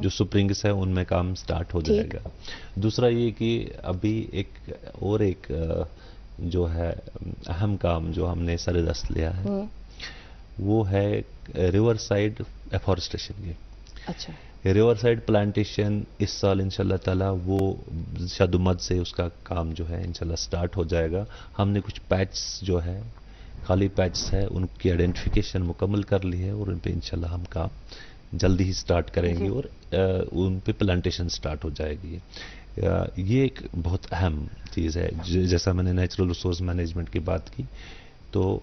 जो स्प्रिंग्स है उनमें काम स्टार्ट हो जाएगा। दूसरा ये कि अभी एक जो है अहम काम जो हमने सरदस्त लिया है वो है रिवर साइड एफॉरेस्टेशन की। अच्छा। रिवर साइड प्लांटेशन इस साल इंशाल्लाह ताला वो शादुमद से उसका काम जो है इंशाल्लाह स्टार्ट हो जाएगा। हमने कुछ पैचेस जो है खाली पैचेस है उनकी आइडेंटिफिकेशन मुकम्मल कर ली है और उन पे इंशाल्लाह हम काम जल्दी ही स्टार्ट करेंगे और उन पे प्लांटेशन स्टार्ट हो जाएगी। ये एक बहुत अहम चीज़ है। जैसा मैंने नेचुरल रिसोर्स मैनेजमेंट की बात की, तो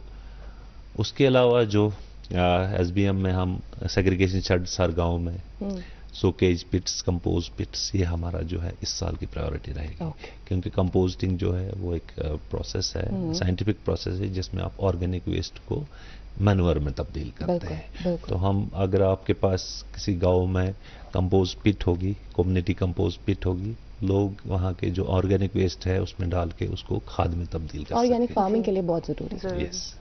उसके अलावा जो SBM में हम सेग्रीगेशन शेड्स हर गाँव में, सोकेज पिट्स, कंपोज पिट्स, ये हमारा जो है इस साल की प्रायोरिटी रहेगी। क्योंकि कंपोस्टिंग जो है वो एक प्रोसेस है, साइंटिफिक प्रोसेस है जिसमें आप ऑर्गेनिक वेस्ट को मैन्योर में तब्दील करते हैं। तो हम अगर आपके पास किसी गांव में कंपोस्ट पिट होगी, कम्युनिटी कंपोस्ट पिट होगी, लोग वहाँ के जो ऑर्गेनिक वेस्ट है उसमें डाल के उसको खाद में तब्दील कर सकते हैं। ऑर्गेनिक फार्मिंग के लिए बहुत जरूरी है। यस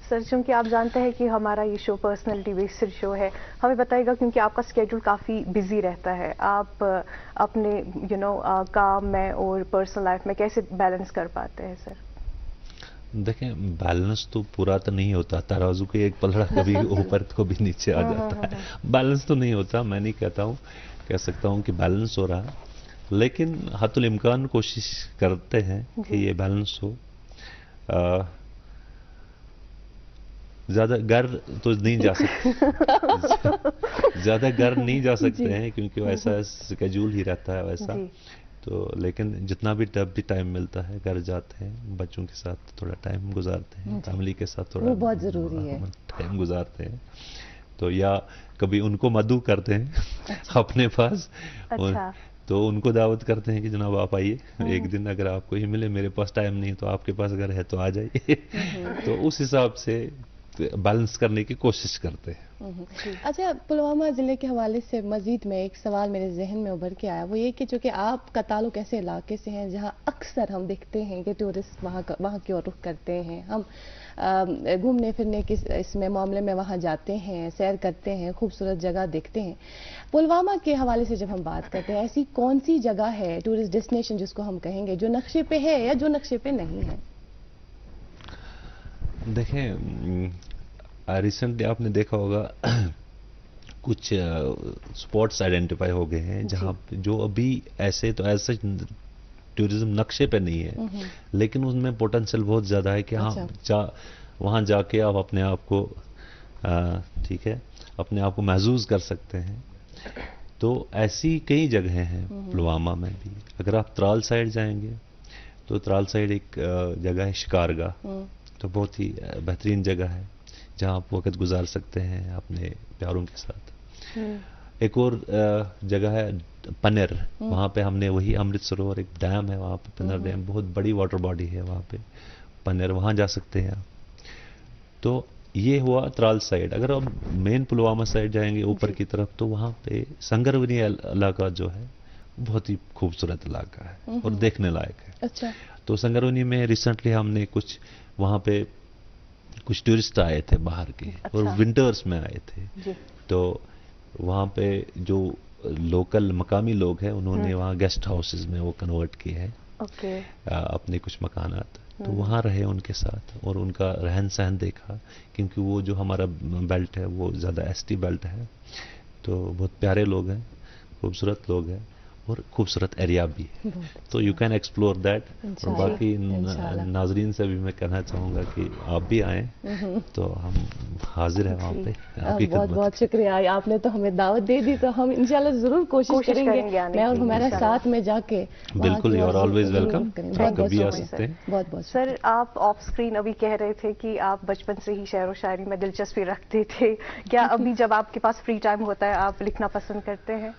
सर, चूंकि आप जानते हैं कि हमारा ये शो पर्सनैलिटी बेस्ड शो है, हमें बताइएगा क्योंकि आपका स्केड्यूल काफ़ी बिजी रहता है, आप अपने काम में और पर्सनल लाइफ में कैसे बैलेंस कर पाते हैं सर? देखें, बैलेंस तो पूरा तो नहीं होता, तराजू के एक पलड़ा कभी ऊपर कभी नीचे आ जाता है। बैलेंस तो नहीं होता, मैं नहीं कह सकता हूँ कि बैलेंस हो रहा, लेकिन हतुल इम्कान कोशिश करते हैं कि ये बैलेंस हो। ज्यादा घर तो नहीं जा सकते ज्यादा घर नहीं जा सकते हैं क्योंकि वैसा स्केड्यूल ही रहता है वैसा। तो लेकिन जितना भी टाइम मिलता है घर जाते हैं, बच्चों के साथ थोड़ा टाइम गुजारते हैं, फैमिली के साथ थोड़ा बहुत जरूरी है टाइम गुजारते हैं। तो या कभी उनको मदू करते हैं अपने पास। अच्छा। तो उनको दावत करते हैं कि जनाब आप आइए एक दिन, अगर आपको ही मिले, मेरे पास टाइम नहीं तो आपके पास अगर है तो आ जाइए। तो उस हिसाब से बैलेंस करने की कोशिश करते हैं। अच्छा, पुलवामा ज़िले के हवाले से मजीद में एक सवाल मेरे जहन में उभर के आया, वो ये कि चूँकि आपका ताल्लुक ऐसे इलाके से हैं जहाँ अक्सर हम देखते हैं कि टूरिस्ट वहाँ की ओर रुख करते हैं, हम घूमने फिरने के इसमें मामले में वहाँ जाते हैं, सैर करते हैं, खूबसूरत जगह देखते हैं। पुलवामा के हवाले से जब हम बात करते हैं, ऐसी कौन सी जगह है टूरिस्ट डेस्टिनेशन जिसको हम कहेंगे जो नक्शे पे है या जो नक्शे पे नहीं है? देखें, रिसेंटली आपने देखा होगा कुछ स्पॉट्स आइडेंटिफाई हो गए हैं जहां जो अभी ऐसे तो ऐसे टूरिज्म नक्शे पे नहीं है, लेकिन उसमें पोटेंशियल बहुत ज़्यादा है कि हाँ वहाँ जाके आप अपने आप को ठीक है अपने आप को महसूस कर सकते हैं। तो ऐसी कई जगहें हैं पुलवामा में भी। अगर आप त्राल साइड जाएंगे तो त्राल साइड एक जगह है शिकारगाह, तो बहुत ही बेहतरीन जगह है जहाँ आप वक्त गुजार सकते हैं अपने प्यारों के साथ। एक और जगह है पनेर, वहाँ पे हमने वही अमृत सरोवर एक डैम है वहाँ पे, पनेर डैम बहुत बड़ी वाटर बॉडी है वहाँ पे पनेर, वहाँ जा सकते हैं आप। तो ये हुआ त्राल साइड। अगर आप मेन पुलवामा साइड जाएंगे ऊपर की तरफ तो वहाँ पे संगरवनी इलाका जो है बहुत ही खूबसूरत इलाका है और देखने लायक है। अच्छा। तो संगरवनी में रिसेंटली हमने कुछ वहाँ पे कुछ टूरिस्ट आए थे बाहर के, और विंटर्स में आए थे। तो वहाँ पे जो लोकल मकामी लोग हैं उन्होंने वहाँ गेस्ट हाउसेज में वो कन्वर्ट किए हैं अपने कुछ मकानात। तो वहाँ रहे उनके साथ और उनका रहन सहन देखा, क्योंकि वो जो हमारा बेल्ट है वो ज़्यादा एसटी बेल्ट है। तो बहुत प्यारे लोग हैं, खूबसूरत लोग हैं और खूबसूरत एरिया भी है, तो यू कैन एक्सप्लोर दैट। और बाकी नाजरीन से भी मैं कहना चाहूँगा कि आप भी आएँ, तो हम हाजिर हैं वहाँ पे आपकी बहुत खिदमत। बहुत शुक्रिया, आपने तो हमें दावत दे दी, तो हम इंशाल्लाह जरूर कोशिश करेंगे मैं और हमारा साथ में जाके। बिल्कुल, यू आर ऑलवेज वेलकम, आप कभी आ सकते हैं। बहुत बहुत सर, आप ऑफ स्क्रीन अभी कह रहे थे कि आप बचपन से ही शेर व शायरी में दिलचस्पी रखते थे, क्या अभी जब आपके पास फ्री टाइम होता है आप लिखना पसंद करते हैं?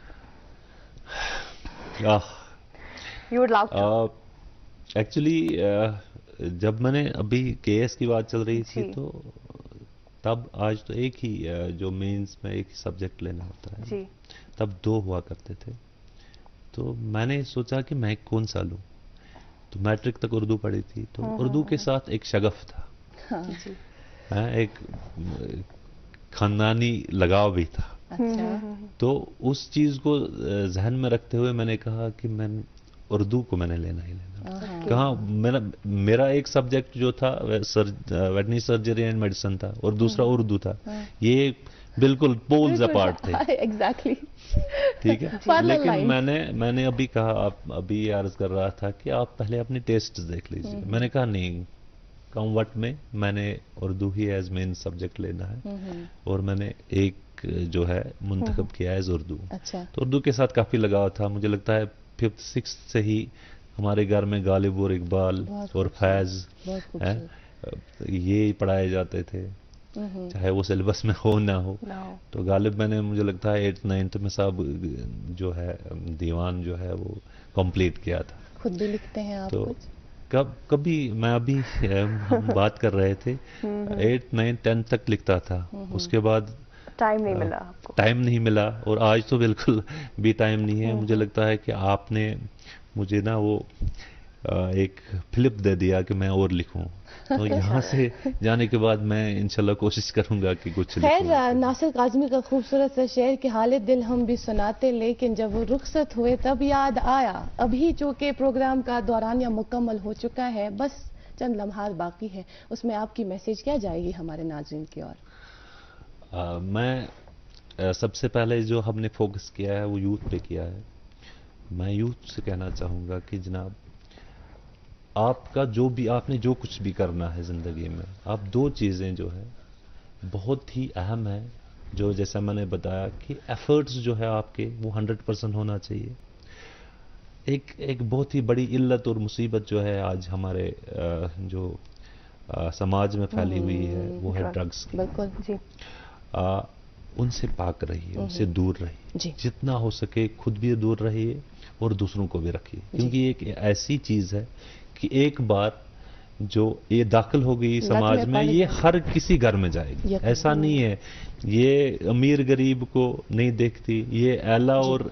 एक्चुअली जब मैंने अभी केएस की बात चल रही थी तो तब आज तो एक ही जो मेंस में एक ही सब्जेक्ट लेना होता है जी। तब दो हुआ करते थे, तो मैंने सोचा कि मैं कौन सा लूं। तो मैट्रिक तक उर्दू पढ़ी थी, तो उर्दू के साथ एक शगफ था। हाँ जी। एक खानदानी लगाव भी था। अच्छा। तो उस चीज को जहन में रखते हुए मैंने कहा कि मैं उर्दू को मैंने लेना ही लेना। कहा मेरा एक सब्जेक्ट जो था वेटरनरी सर्जरी एंड मेडिसिन था और दूसरा उर्दू था। ये बिल्कुल पोल्स अपार्ट थे। एग्जैक्टली। ठीक है, लेकिन मैंने अभी कहा, आप अभी अर्ज कर रहा था कि आप पहले अपने टेस्ट देख लीजिए। मैंने कहा नहीं, कॉमवर्ट में मैंने उर्दू ही एज मेन सब्जेक्ट लेना है और मैंने एक जो है मुंतखब किया है उर्दू। अच्छा। तो उर्दू के साथ काफी लगाव था। मुझे लगता है 5th 6th से ही हमारे घर में गालिब और इकबाल और फैज ये पढ़ाए जाते थे, चाहे वो सिलेबस में हो ना हो। तो गालिब मैंने मुझे लगता है 8th 9th में सब जो है दीवान जो है वो कंप्लीट किया था। खुद भी लिखते हैं आप? तो कभी मैं अभी हम बात कर रहे थे 8th 9th 10th तक लिखता था, उसके बाद टाइम नहीं मिला आपको? टाइम नहीं मिला, और आज तो बिल्कुल भी टाइम नहीं है। मुझे लगता है कि आपने मुझे ना वो एक फ्लिप दे दिया कि मैं और लिखूं। तो यहाँ से जाने के बाद मैं इंशाल्लाह कोशिश करूंगा कि कुछ लिखूं। खैर, नासिर काज़मी का खूबसूरत सा शेर कि हाले दिल हम भी सुनाते, लेकिन जब वो रुखसत हुए तब याद आया। अभी जो कि प्रोग्राम का दौरानिया मुकम्मल हो चुका है, बस चंद लम्हात बाकी है, उसमें आपकी मैसेज क्या जाएगी हमारे नाज़रीन की ओर? मैं सबसे पहले जो हमने फोकस किया है वो यूथ पे किया है। मैं यूथ से कहना चाहूँगा कि जनाब, आपका जो भी आपने जो कुछ भी करना है ज़िंदगी में, आप दो चीज़ें जो है बहुत ही अहम है, जो जैसा मैंने बताया कि एफर्ट्स जो है आपके वो 100% होना चाहिए। एक बहुत ही बड़ी इल्लत और मुसीबत जो है आज हमारे जो समाज में फैली हुई है वो है ड्रग्स की। बिल्कुल जी। उनसे पाक रहिए, उनसे दूर रहिए, जितना हो सके खुद भी दूर रहिए और दूसरों को भी रखिए, क्योंकि एक ऐसी चीज है कि एक बार जो ये दाखिल हो गई समाज में, ये हर किसी घर में जाएगी। ऐसा नहीं है ये अमीर गरीब को नहीं देखती, ये आला और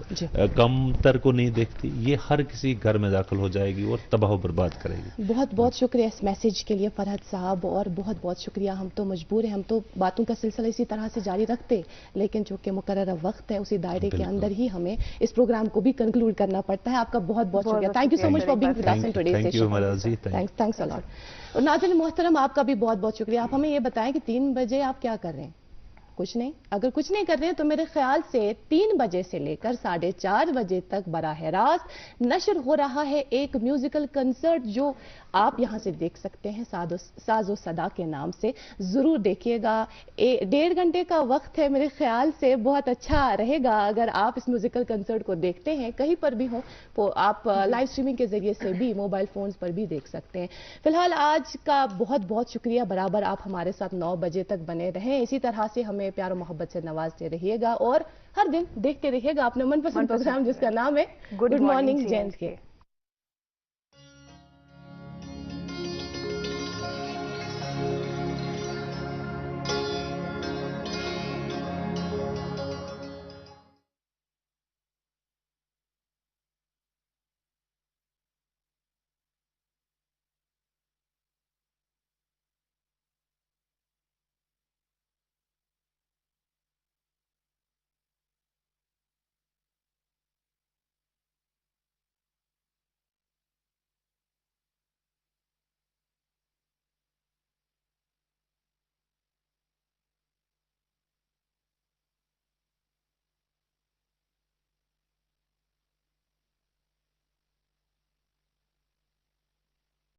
कमतर को नहीं देखती, ये हर किसी घर में दाखिल हो जाएगी और तबाह बर्बाद करेगी। बहुत बहुत शुक्रिया इस मैसेज के लिए फरहत साहब, और बहुत बहुत शुक्रिया। हम तो मजबूर हैं, हम तो बातों का सिलसिला इसी तरह से जारी रखते, लेकिन जो कि मुकर्रर वक्त है उसी दायरे के अंदर ही हमें इस प्रोग्राम को भी कंक्लूड करना पड़ता है। आपका बहुत बहुत शुक्रिया। Thank you so much for being with us in today's session. Thanks a lot. और नाज़रीन मोहतरम, आपका भी बहुत बहुत शुक्रिया। आप हमें ये बताएं कि 3 बजे आप क्या कर रहे हैं? कुछ नहीं, अगर कुछ नहीं कर रहे हैं तो मेरे ख्याल से 3 बजे से लेकर 4:30 बजे तक बराह रास्त नशर हो रहा है एक म्यूजिकल कंसर्ट, जो आप यहां से देख सकते हैं साजो सदा के नाम से। जरूर देखिएगा, 1.5 घंटे का वक्त है, मेरे ख्याल से बहुत अच्छा रहेगा अगर आप इस म्यूजिकल कंसर्ट को देखते हैं कहीं पर भी हो, तो आप लाइव स्ट्रीमिंग के जरिए से भी मोबाइल फोन्स पर भी देख सकते हैं। फिलहाल आज का बहुत बहुत शुक्रिया, बराबर आप हमारे साथ 9 बजे तक बने रहें, इसी तरह से हमें प्यार और मोहब्बत से नवाजते रहिएगा और हर दिन देखते रहिएगा अपना मनपसंद प्रोग्राम जिसका नाम है गुड मॉर्निंग जेंट्स के।